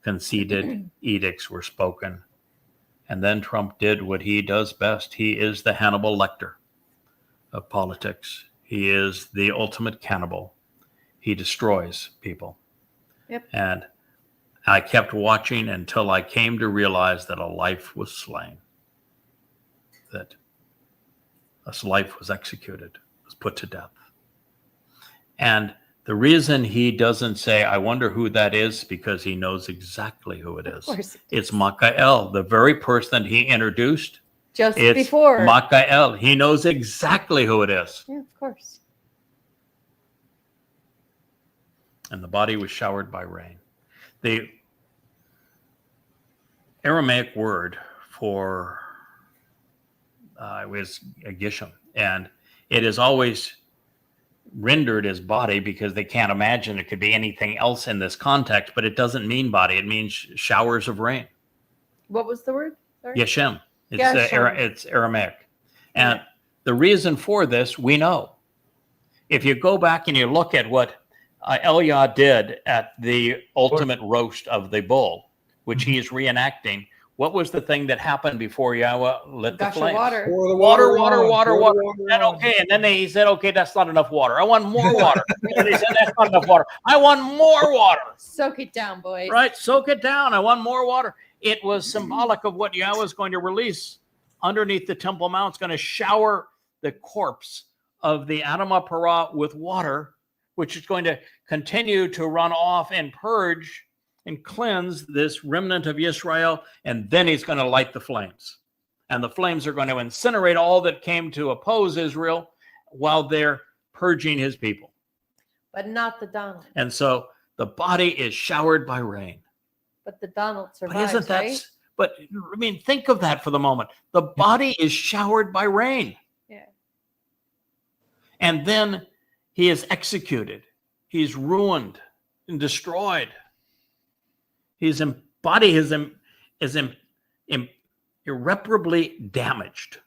conceited edicts were spoken. And then Trump did what he does best. He is the Hannibal Lecter of politics. He is the ultimate cannibal. He destroys people. Yep. And I kept watching until I came to realize that a life was slain, that a life was executed, was put to death. And the reason he doesn't say, I wonder who that is, because he knows exactly who it is. Of course. It's Michael, the very person he introduced. Just It's before. Michael. He knows exactly who it is. Yeah, of course. And the body was showered by rain. The Aramaic word for was a gisham, and it is always rendered as body because they can't imagine it could be anything else in this context, but it doesn't mean body. It means showers of rain. What was the word? Sorry? Yeshem. It's, Yeshem. It's Aramaic. And the reason for this, we know. If you go back and you look at what Elia did at the ultimate roast of the bull, which he is reenacting, what was the thing that happened before Yahweh lit the Gush of flames? water. Pour the Water. on. And okay, and then he said, okay, that's not enough water. I want more water. And he said, that's not enough water. I want more water. Soak it down, boys. Right? Soak it down. I want more water. It was symbolic of what Yahweh is going to release underneath the Temple Mount. It's going to shower the corpse of the Adamah Parah with water, which is going to continue to run off and purge and cleanse this remnant of Israel, and then he's going to light the flames. And the flames are going to incinerate all that came to oppose Israel while they're purging his people. But not the Donald. And so the body is showered by rain. But the Donald But survives, isn't that, right? but I mean, think of that for the moment. The body is showered by rain. Yeah. And then he is executed. He's ruined and destroyed. His body is irreparably damaged.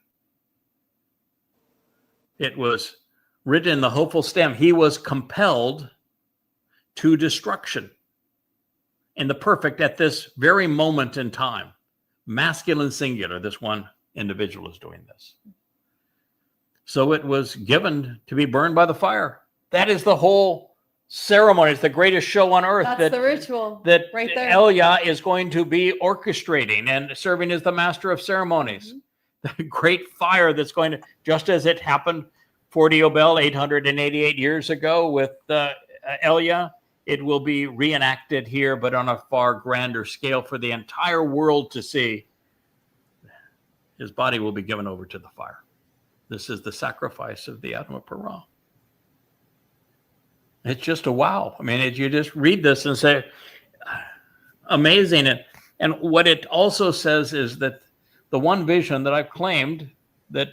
It was written in the hopeful stem. He was compelled to destruction. In the perfect, at this very moment in time, masculine singular, this one individual is doing this. So it was given to be burned by the fire. That is the whole ceremony. It's the greatest show on earth That's the ritual. that right there. Elia is going to be orchestrating and serving as the master of ceremonies. The great fire that's going to, just as it happened for Babel 888 years ago with Elia, it will be reenacted here, but on a far grander scale for the entire world to see. His body will be given over to the fire. This is the sacrifice of the Adam of Perah. It's just a wow. I mean, you just read this and say, amazing. And what it also says is that the one vision that I've claimed that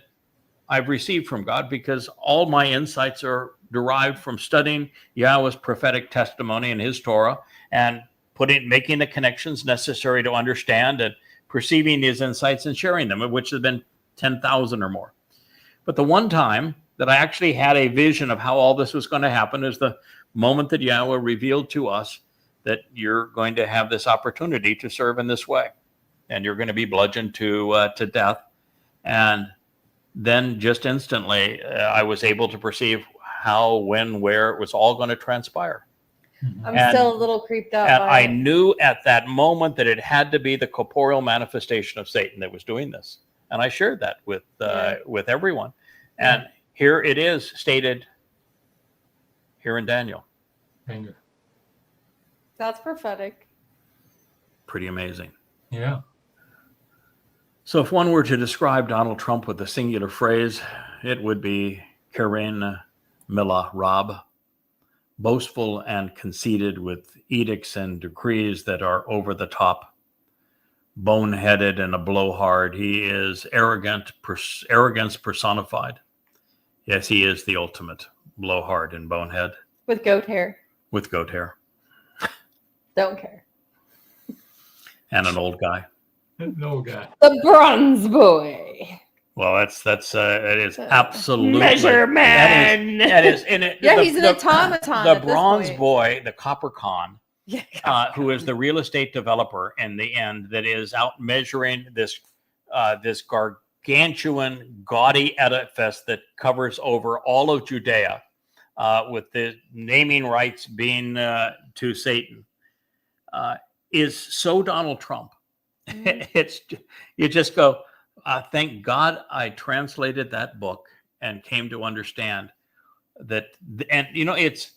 I've received from God, because all my insights are derived from studying Yahweh's prophetic testimony in his Torah and making the connections necessary to understand and perceiving these insights and sharing them, which has been 10,000 or more. But the one time that I actually had a vision of how all this was going to happen is the moment that Yahweh revealed to us that you're going to have this opportunity to serve in this way, and you're going to be bludgeoned to death. And then just instantly, I was able to perceive how, when, where it was all going to transpire. I'm still a little creeped out. And by I it. knew at that moment that it had to be the corporeal manifestation of Satan that was doing this. And I shared that with everyone. And here it is stated here in Daniel. Bingo. That's prophetic. Pretty amazing. Yeah. So if one were to describe Donald Trump with a singular phrase, it would be Karen Mila Rab, boastful and conceited with edicts and decrees that are over the top, boneheaded and a blowhard. He is arrogance personified. Yes, he is the ultimate blowhard and bonehead. With goat hair. With goat hair. Don't care. And an old guy. No guy. The bronze boy. Well, it is absolutely Measure man. That is in it. Yeah, he's an automaton. The at this bronze point. boy, the copper con, Yeah. who is the real estate developer in the end, that is out measuring this gargantuan, gaudy edifice that covers over all of Judea, with the naming rights being to Satan, is so Donald Trump. It's, you just go, thank God I translated that book and came to understand that. And it's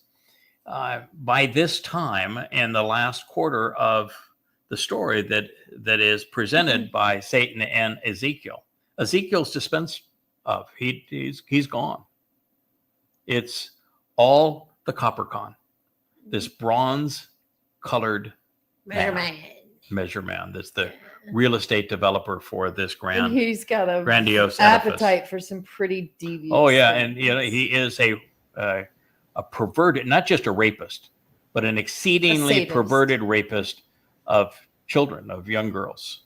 by this time in the last quarter of the story that is presented by Satan and Ezekiel. Ezekiel's dispensed of. He's gone. It's all the copper con, this bronze colored measure man. That's the real estate developer for this And he's got a grandiose appetite edifice. for some pretty devious. Oh yeah, and things. he is a perverted, not just a rapist, but an exceedingly sadist. perverted rapist of children, of young girls.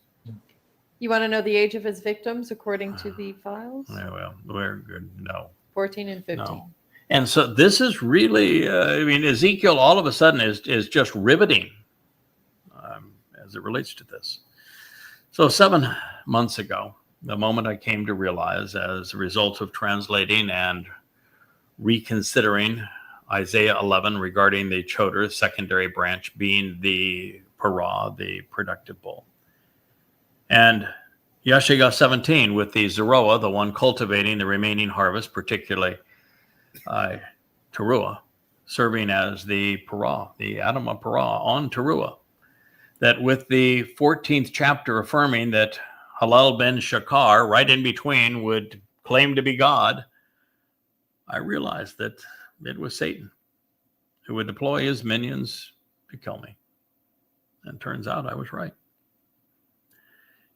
You want to know the age of his victims according to the files? Yeah, well, we're good. No. 14 and 15. No. And so this is really, Ezekiel all of a sudden is just riveting as it relates to this. So 7 months ago, the moment I came to realize, as a result of translating and reconsidering Isaiah 11 regarding the Choder, secondary branch, being the Parah, the productive bull. And Yeshayah 17 with the Zeroah, the one cultivating the remaining harvest, particularly Teruah, serving as the Parah, the Adam of Parah on Teruah. That with the 14th chapter affirming that Halal ben Shakar, right in between, would claim to be God, I realized that it was Satan who would deploy his minions to kill me. And turns out I was right.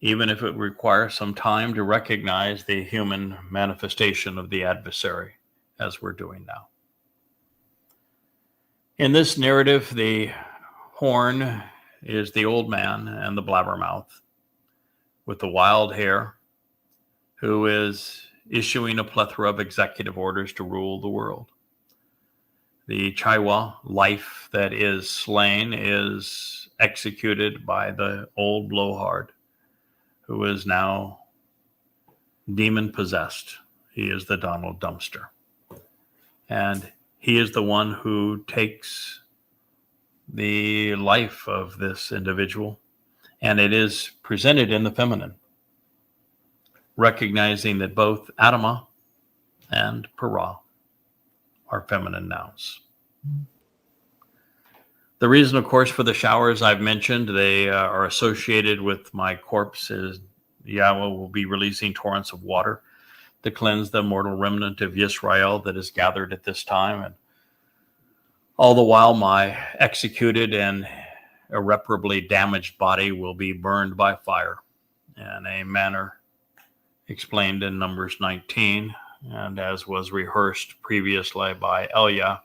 Even if it requires some time to recognize the human manifestation of the adversary, as we're doing now. In this narrative, the horn is the old man and the blabbermouth with the wild hair, who is issuing a plethora of executive orders to rule the world. The Chaiwa, life that is slain, is executed by the old blowhard, who is now demon possessed. He is the Donald Dumpster. And he is the one who takes the life of this individual, and it is presented in the feminine, recognizing that both Adamah and Parah are feminine nouns. The reason, of course, for the showers I've mentioned, they are associated with my corpse, is Yahweh will be releasing torrents of water to cleanse the mortal remnant of Israel that is gathered at this time. And all the while, my executed and irreparably damaged body will be burned by fire in a manner explained in Numbers 19, and as was rehearsed previously by Elia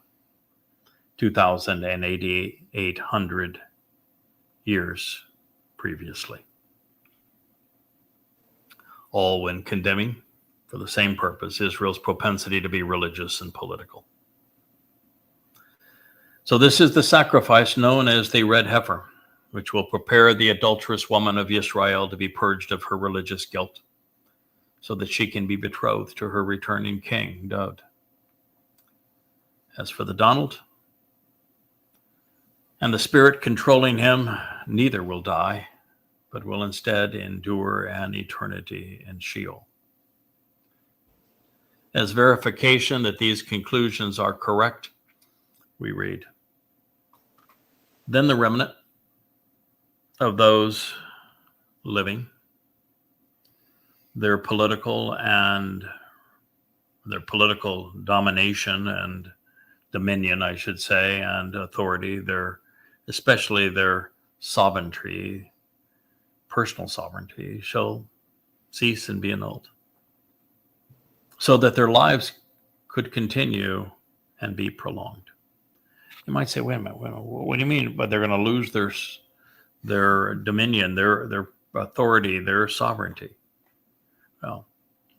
2,800 years previously. All when condemning, for the same purpose, Israel's propensity to be religious and political. So this is the sacrifice known as the red heifer, which will prepare the adulterous woman of Israel to be purged of her religious guilt, so that she can be betrothed to her returning king, David. As for the Donald and the spirit controlling him, neither will die, but will instead endure an eternity in Sheol. As verification that these conclusions are correct, we read, "Then the remnant of those living, their political domination and dominion, I should say, and authority, especially their sovereignty, personal sovereignty, shall cease and be annulled, so that their lives could continue and be prolonged." You might say, wait a minute, what do you mean? But they're going to lose their dominion, their authority, their sovereignty. Well,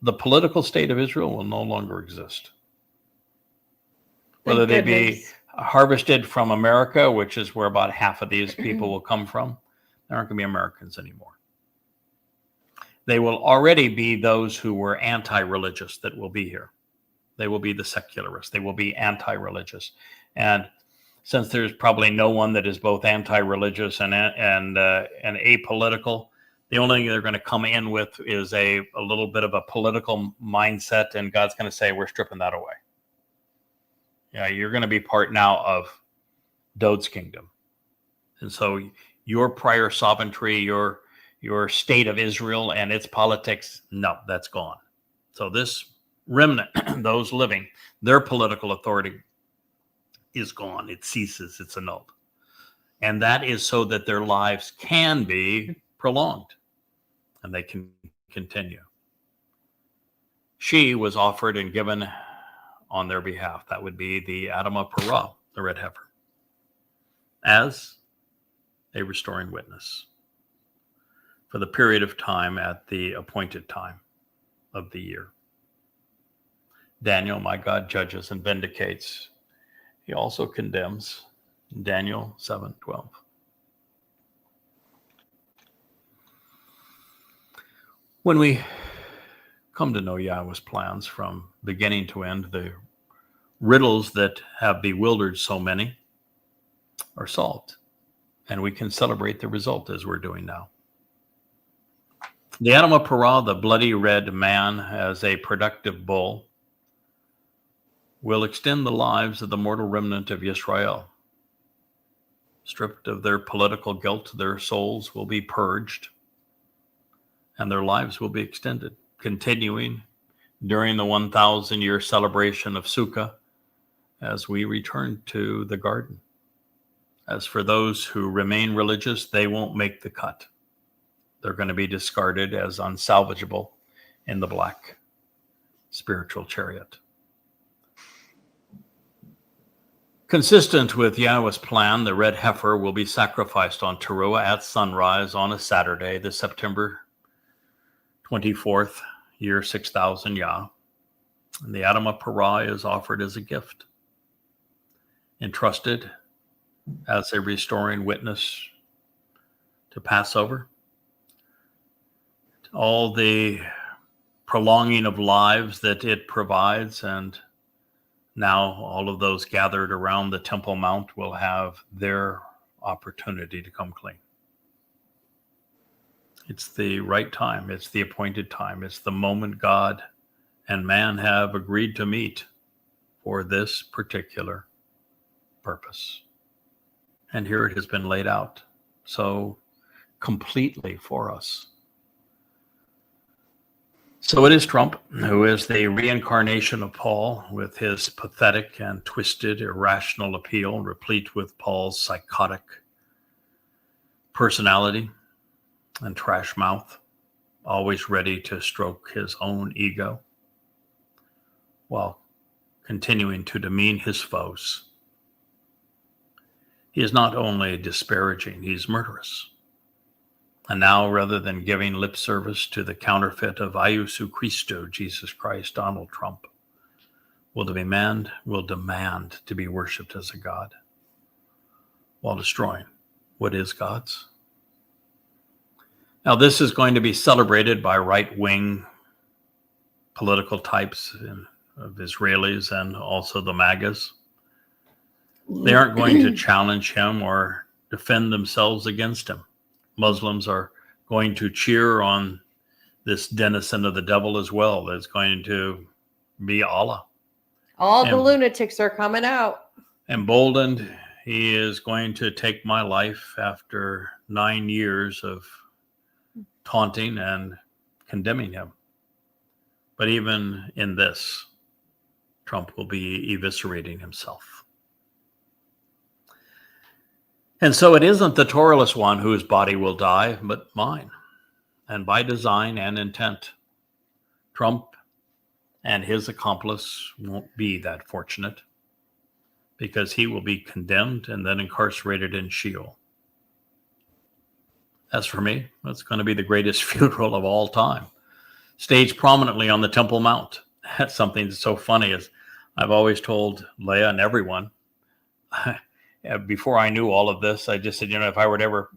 the political state of Israel will no longer exist. Whether they be harvested from America, which is where about half of these people will come from, they aren't going to be Americans anymore. They will already be those who were anti-religious that will be here. They will be the secularists. They will be anti-religious. And since there's probably no one that is both anti-religious and apolitical, the only thing they're going to come in with is a little bit of a political mindset, and God's going to say, we're stripping that away. Yeah, you're going to be part now of Dod's kingdom. And so your prior sovereignty, your state of Israel and its politics, no, that's gone. So this remnant, those living, their political authority is gone. It ceases. It's annulled. And that is so that their lives can be prolonged and they can continue. She was offered and given on their behalf. That would be the Adamah Parah, the red heifer, as a restoring witness for the period of time at the appointed time of the year. Daniel, my God, judges and vindicates. He also condemns. Daniel 7:12. When we come to know Yahweh's plans from beginning to end, the riddles that have bewildered so many are solved, and we can celebrate the result as we're doing now. The Adamah Parah, the bloody red man, as a productive bull, will extend the lives of the mortal remnant of Israel. Stripped of their political guilt, their souls will be purged, and their lives will be extended, continuing during the 1,000-year celebration of Sukkah as we return to the garden. As for those who remain religious, they won't make the cut. They're going to be discarded as unsalvageable in the black spiritual chariot. Consistent with Yahweh's plan, the red heifer will be sacrificed on Towrah at sunrise on a Saturday, the September 24th, year 6000 Yah. And the Adamah Parah is offered as a gift, entrusted as a restoring witness to Passover. All the prolonging of lives that it provides, and Now all of those gathered around the Temple Mount will have their opportunity to come clean. It's the right time. It's the appointed time. It's the moment God and man have agreed to meet for this particular purpose. And here it has been laid out so completely for us. So it is Trump, who is the reincarnation of Paul, with his pathetic and twisted, irrational appeal, replete with Paul's psychotic personality and trash mouth, always ready to stroke his own ego, while continuing to demean his foes. He is not only disparaging, he's murderous. And now, rather than giving lip service to the counterfeit of Iusu Christo, Jesus Christ, Donald Trump will demand to be worshipped as a god, while destroying what is God's. Now, this is going to be celebrated by right-wing political types of Israelis and also the MAGAs. They aren't going to challenge him or defend themselves against him. Muslims are going to cheer on this denizen of the devil as well. That's going to be Allah. All the lunatics are coming out. Emboldened, he is going to take my life after 9 years of taunting and condemning him. But even in this, Trump will be eviscerating himself. And so it isn't the Torahless one whose body will die, but mine. And by design and intent, Trump and his accomplice won't be that fortunate, because he will be condemned and then incarcerated in Sheol. As for me, it's going to be the greatest funeral of all time, staged prominently on the Temple Mount. That's something that's so funny, is I've always told Leah and everyone, before I knew all of this, I just said, if I were to ever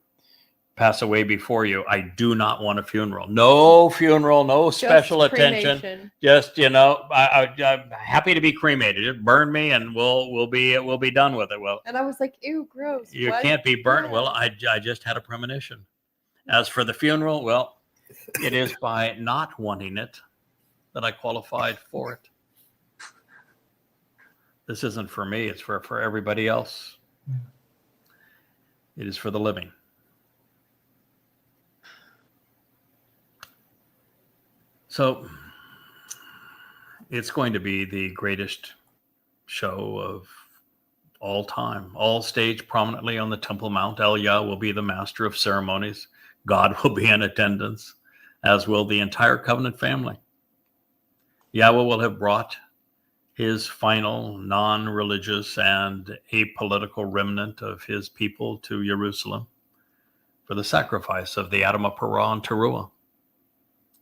pass away before you, I do not want a funeral. No funeral, no special attention. Cremation. Just, I'm happy to be cremated. Just burn me and we'll be done with it. Well, And I was like, ew, gross. you What? can't be burnt. Yeah. Well, I just had a premonition. As for the funeral, well, it is by not wanting it that I qualified for it. This isn't for me. It's for everybody else. It is for the living. So it's going to be the greatest show of all time, all staged prominently on the Temple Mount. Yah will be the master of ceremonies. God will be in attendance, as will the entire covenant family. Yahweh will have brought his final non-religious and apolitical remnant of his people to Jerusalem for the sacrifice of the Adamah Parah and Teruah.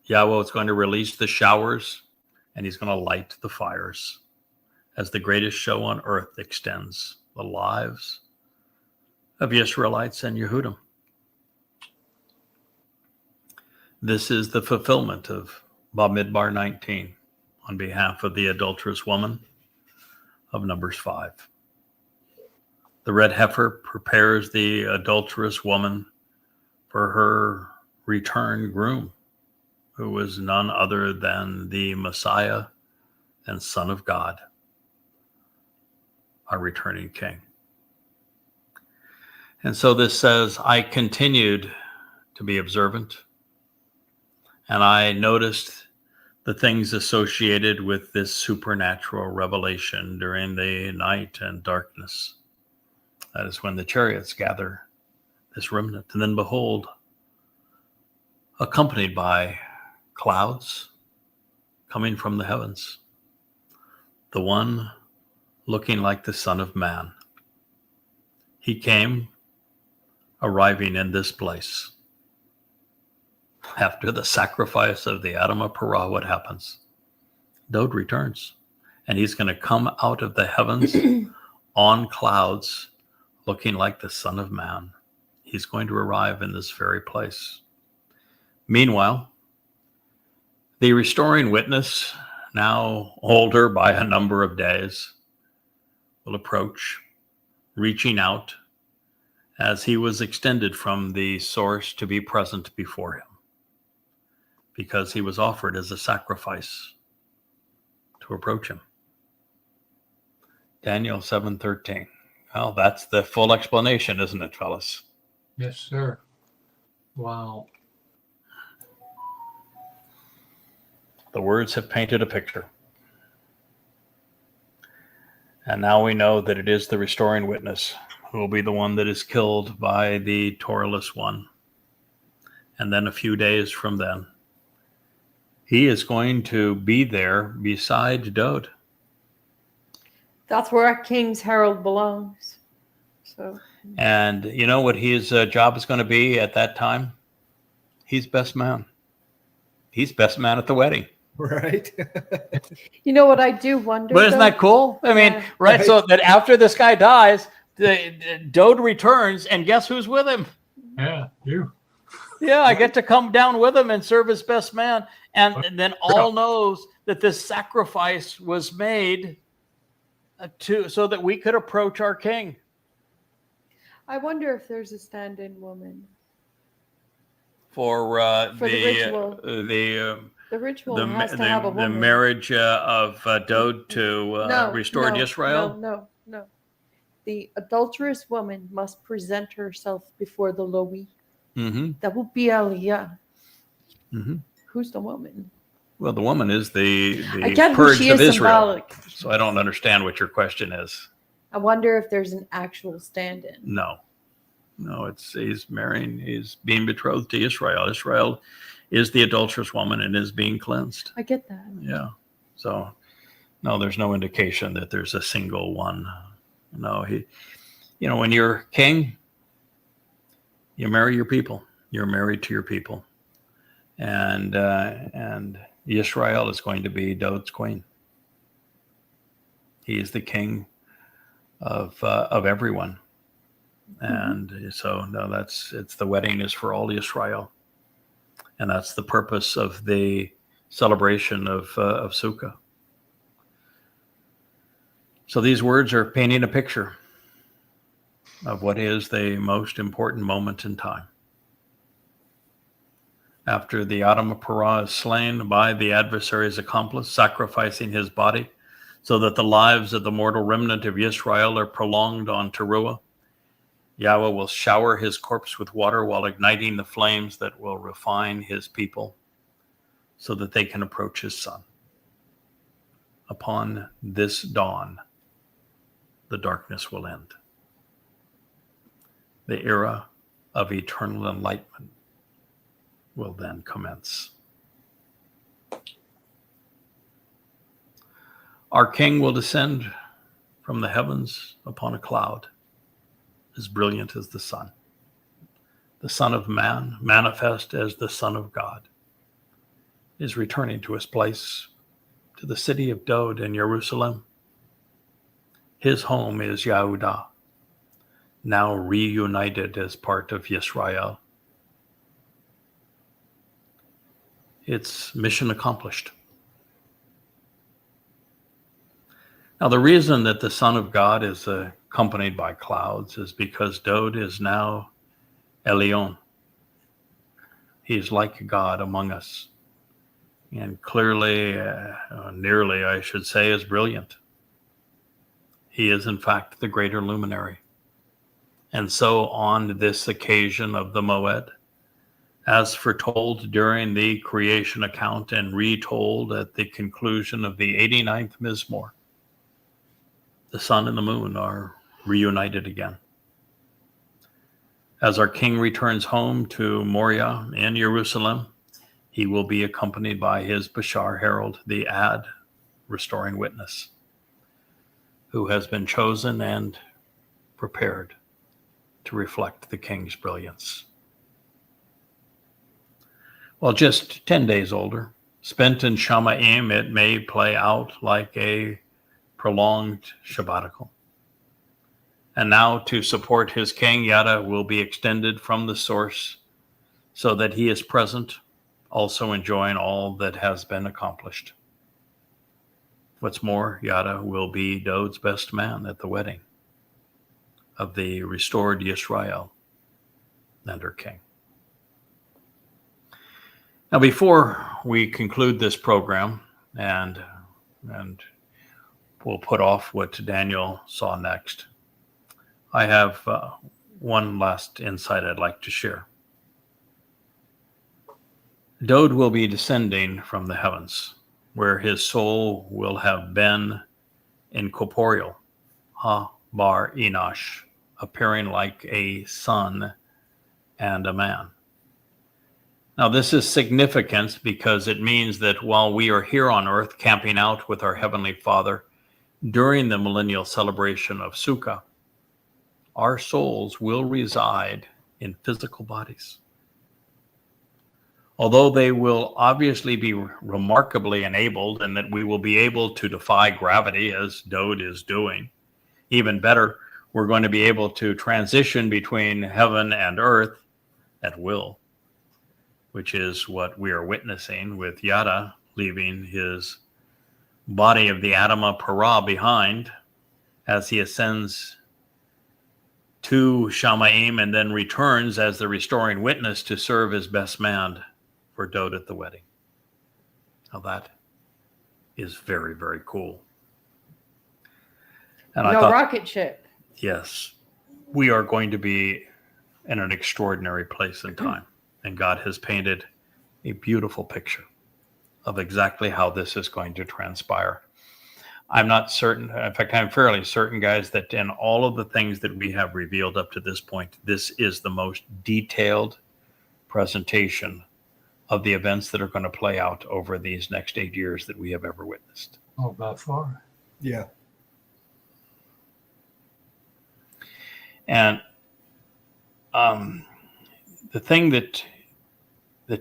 Yahweh is going to release the showers, and he's going to light the fires as the greatest show on earth extends the lives of Israelites and Yehudim. This is the fulfillment of Bamidbar 19 on behalf of the adulterous woman of Numbers 5. The red heifer prepares the adulterous woman for her return groom, who was none other than the Messiah and Son of God, our returning King. And so this says, I continued to be observant, and I noticed the things associated with this supernatural revelation during the night and darkness. That is when the chariots gather this remnant. And then behold, accompanied by clouds coming from the heavens, the one looking like the Son of Man. He came, arriving in this place. After the sacrifice of the Adamah Parah, what happens? Dode returns, and he's going to come out of the heavens on clouds, looking like the Son of Man. He's going to arrive in this very place. Meanwhile, the restoring witness, now older by a number of days, will approach, reaching out as he was extended from the source to be present before him, because he was offered as a sacrifice to approach him. Daniel 7:13. Well, that's the full explanation, isn't it, fellas? Yes, sir. Wow. The words have painted a picture. And now we know that it is the restoring witness who will be the one that is killed by the Torahless one. And then a few days from then, he is going to be there beside Dode. That's where our king's herald belongs. So And you know what his job is going to be at that time? He's best man. He's best man at the wedding. Right. you know what I do wonder? But isn't though? that cool? I mean, Yeah. right? So that after this guy dies, the Dode returns, and guess who's with him? Yeah, you. Yeah, I get to come down with him and serve as best man. And then all knows that this sacrifice was made so that we could approach our king. I wonder if there's a stand-in woman. For For the ritual. The ritual has to have a woman. the marriage of Dode to restored Israel. No. The adulterous woman must present herself before the Lowi. Mm-hmm. That will be Aliyah. Mm-hmm. Who's the woman? Well, the woman is the I get who purge she of is Israel. symbolic. So I don't understand what your question is. I wonder if there's an actual stand-in. No, he's being betrothed to Israel. Israel is the adulterous woman and is being cleansed. I get that. Yeah. So, no, there's no indication that there's a single one. No, when you're king, you marry your people. You're married to your people. And Israel is going to be Dode's queen. He is the king of everyone. And so, no, it's the wedding is for all Israel. And that's the purpose of the celebration of Sukkah. So these words are painting a picture of what is the most important moment in time. After the Adam of Perah is slain by the adversary's accomplice, sacrificing his body so that the lives of the mortal remnant of Israel are prolonged on Towrah, Yahweh will shower his corpse with water while igniting the flames that will refine his people so that they can approach his son. Upon this dawn, the darkness will end. The era of eternal enlightenment will then commence. Our King will descend from the heavens upon a cloud, as brilliant as the sun. The Son of Man, manifest as the Son of God, is returning to his place, to the city of Dode in Jerusalem. His home is Yehudah, now reunited as part of Yisrael. It's mission accomplished. Now, the reason that the Son of God is accompanied by clouds is because Dode is now Elyon. He's like God among us. And clearly, nearly, I should say, is brilliant. He is, in fact, the greater luminary. And so on this occasion of the Moed, as foretold during the creation account and retold at the conclusion of the 89th Mizmor, the sun and the moon are reunited again. As our King returns home to Moriah in Jerusalem, he will be accompanied by his Bashar herald, the Ad, restoring witness, who has been chosen and prepared to reflect the King's brilliance. Well, just 10 days older, spent in Shamayim, it may play out like a prolonged Shabbatical. And now to support his king, Yada will be extended from the source so that he is present, also enjoying all that has been accomplished. What's more, Yada will be Dod's best man at the wedding of the restored Yisrael and her king. Now, before we conclude this program and we'll put off what Daniel saw next, I have one last insight I'd like to share. Dod will be descending from the heavens, where his soul will have been incorporeal, bar Enosh, appearing like a son and a man. Now, this is significant because it means that while we are here on earth camping out with our Heavenly Father during the millennial celebration of Sukkah, our souls will reside in physical bodies. Although they will obviously be remarkably enabled and that we will be able to defy gravity as Dod is doing, even better, we're going to be able to transition between heaven and earth at will, which is what we are witnessing with Yada leaving his body of the Adamah Parah behind as he ascends to Shamayim and then returns as the restoring witness to serve as best man for Dod at the wedding. Now that is very, very cool. And No I thought, rocket ship. yes, we are going to be in an extraordinary place and time. And God has painted a beautiful picture of exactly how this is going to transpire. I'm not certain, in fact, I'm fairly certain, guys, that in all of the things that we have revealed up to this point, this is the most detailed presentation of the events that are going to play out over these next 8 years that we have ever witnessed. Oh, by far. Yeah. And the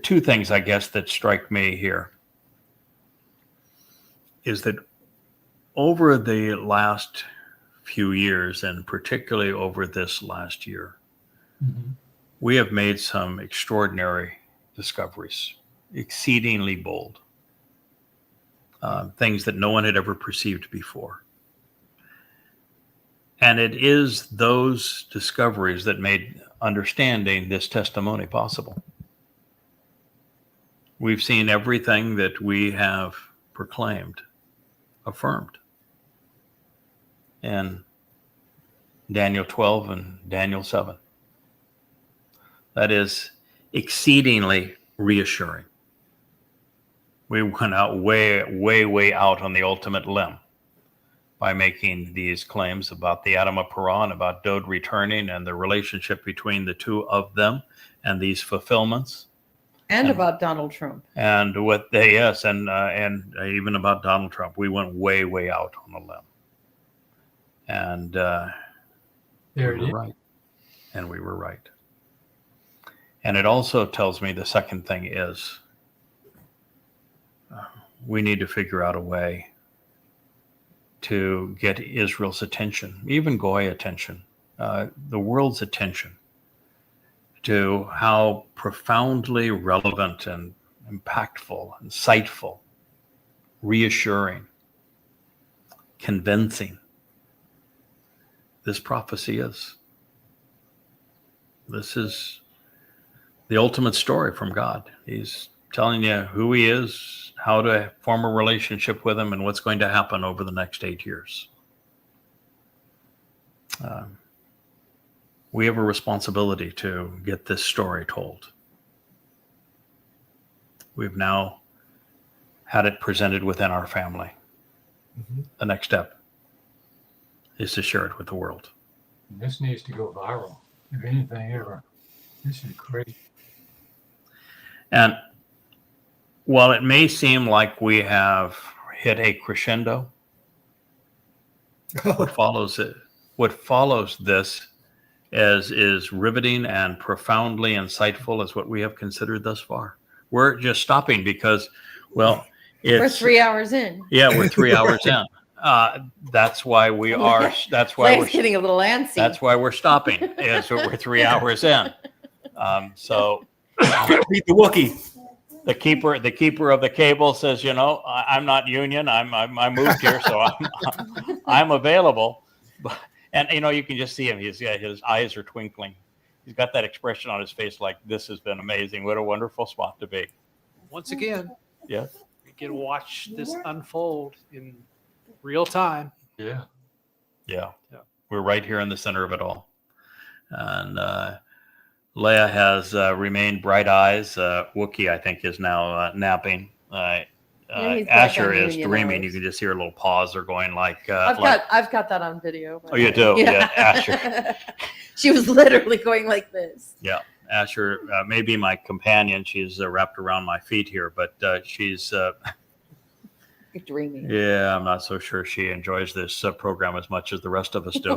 two things, I guess, that strike me here is that over the last few years, and particularly over this last year, we have made some extraordinary discoveries, exceedingly bold, things that no one had ever perceived before. And it is those discoveries that made understanding this testimony possible. We've seen everything that we have proclaimed, affirmed in Daniel 12 and Daniel 7. That is exceedingly reassuring. We went out way out on the ultimate limb by making these claims about the Adamah Parah and about Dod returning and the relationship between the two of them and these fulfillments. And about Donald Trump. And what they, yes, and even about Donald Trump, we went way out on a limb. And There we it were is. right. And we were right. And it also tells me the second thing is we need to figure out a way to get Israel's attention, even Goy attention, the world's attention, to how profoundly relevant and impactful, insightful, reassuring, convincing this prophecy is. This is the ultimate story from God. He's telling you who he is, how to form a relationship with him, and what's going to happen over the next 8 years. We have a responsibility to get this story told. We've now had it presented within our family. The next step is to share it with the world. This needs to go viral, if anything ever. This is great. And while it may seem like we have hit a crescendo, what follows this as is riveting and profoundly insightful is what we have considered thus far. We're just stopping because, well, We're it's 3 hours in. Yeah, we're 3 hours in. That's why we are. That's why Blake's getting a little antsy. That's why we're stopping. Is we're 3 hours in. So Beat the Wookiee. The keeper of the cable says, I'm not union. I moved here, so I'm available. But, and you can just see him. His eyes are twinkling. He's got that expression on his face, like this has been amazing. What a wonderful spot to be. Once again, Yes. we get to watch this unfold in real time. Yeah. Yeah. Yeah. We're right here in the center of it all. And Leah has remained bright eyes. Wookie, I think, is now napping. he's back Asher on is union dreaming. hours. You can just hear little paws are going like. I've got that on video. by Oh, you the way. do? Yeah, Asher. She was literally going like this. Yeah, Asher may be my companion. She's wrapped around my feet here, but she's. You're dreaming. Yeah, I'm not so sure she enjoys this program as much as the rest of us do.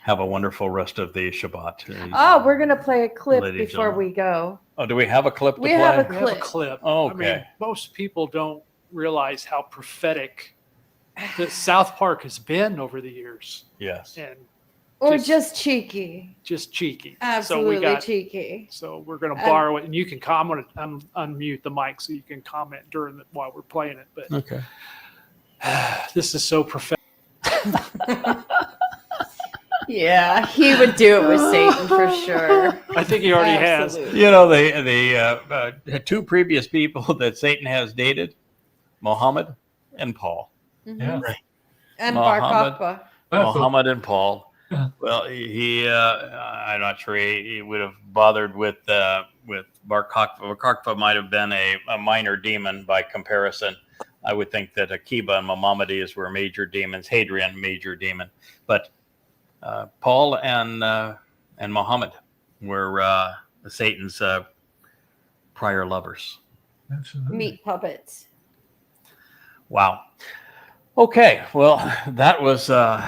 Have a wonderful rest of the Shabbat. Oh, we're gonna play a clip Ladies and before we go. Oh, do we have a clip to We play? have a We have a Clip. clip. Oh, I mean, okay. most people don't realize how prophetic that South Park has been over the years, Yes. and Or Just- just cheeky. just cheeky. Absolutely cheeky. So we're going to borrow it, and you can comment. I'm unmute the mic so you can comment during while we're playing it. But Okay. this is so prophetic. Yeah, he would do it with Satan for sure. I think he already has. Absolutely. The two previous people that Satan has dated, Muhammad and Paul. Mhm. Yeah. And Muhammad. Bar Kokhba. Muhammad and Paul. Yeah. Well, I'm not sure he would have bothered with Bar Kokhba. Bar Kokhba might have been a minor demon by comparison. I would think that Akiba and Maimonides were major demons. Hadrian, major demon. But Paul and Muhammad were Satan's prior lovers. Absolutely. Meat puppets. Wow. Okay. Well, that was an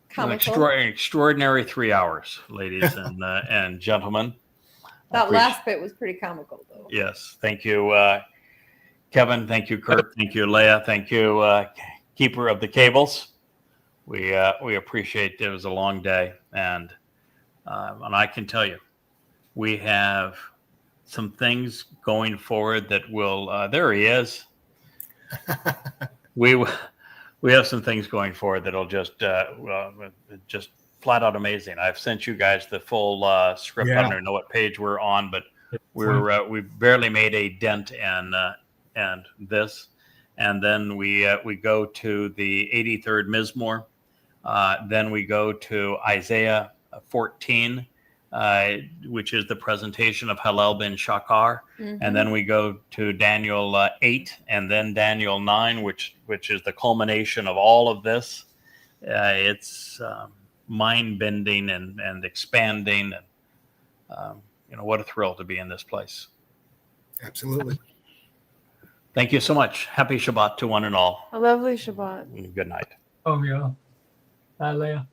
Comical. extraordinary 3 hours, ladies and gentlemen. That last bit was pretty comical, though. Yes. Thank you, Kevin. Thank you, Kurt. Thank you, Leah. Thank you, keeper of the cables. We appreciate it. It was a long day, and I can tell you, we have some things going forward that will. There he is. We have some things going forward that'll just flat out amazing. I've sent you guys the full script. Yeah. I don't know what page we're on, but we barely made a dent in this, and then we go to the 83rd Mizmor. Then we go to Isaiah 14, which is the presentation of Hallel ben Shachar. And then we go to Daniel 8 and then Daniel 9, which is the culmination of all of this. It's mind-bending and expanding. And, what a thrill to be in this place. Absolutely. Thank you so much. Happy Shabbat to one and all. A lovely Shabbat. Good night. Oh, yeah. Hi, Leah.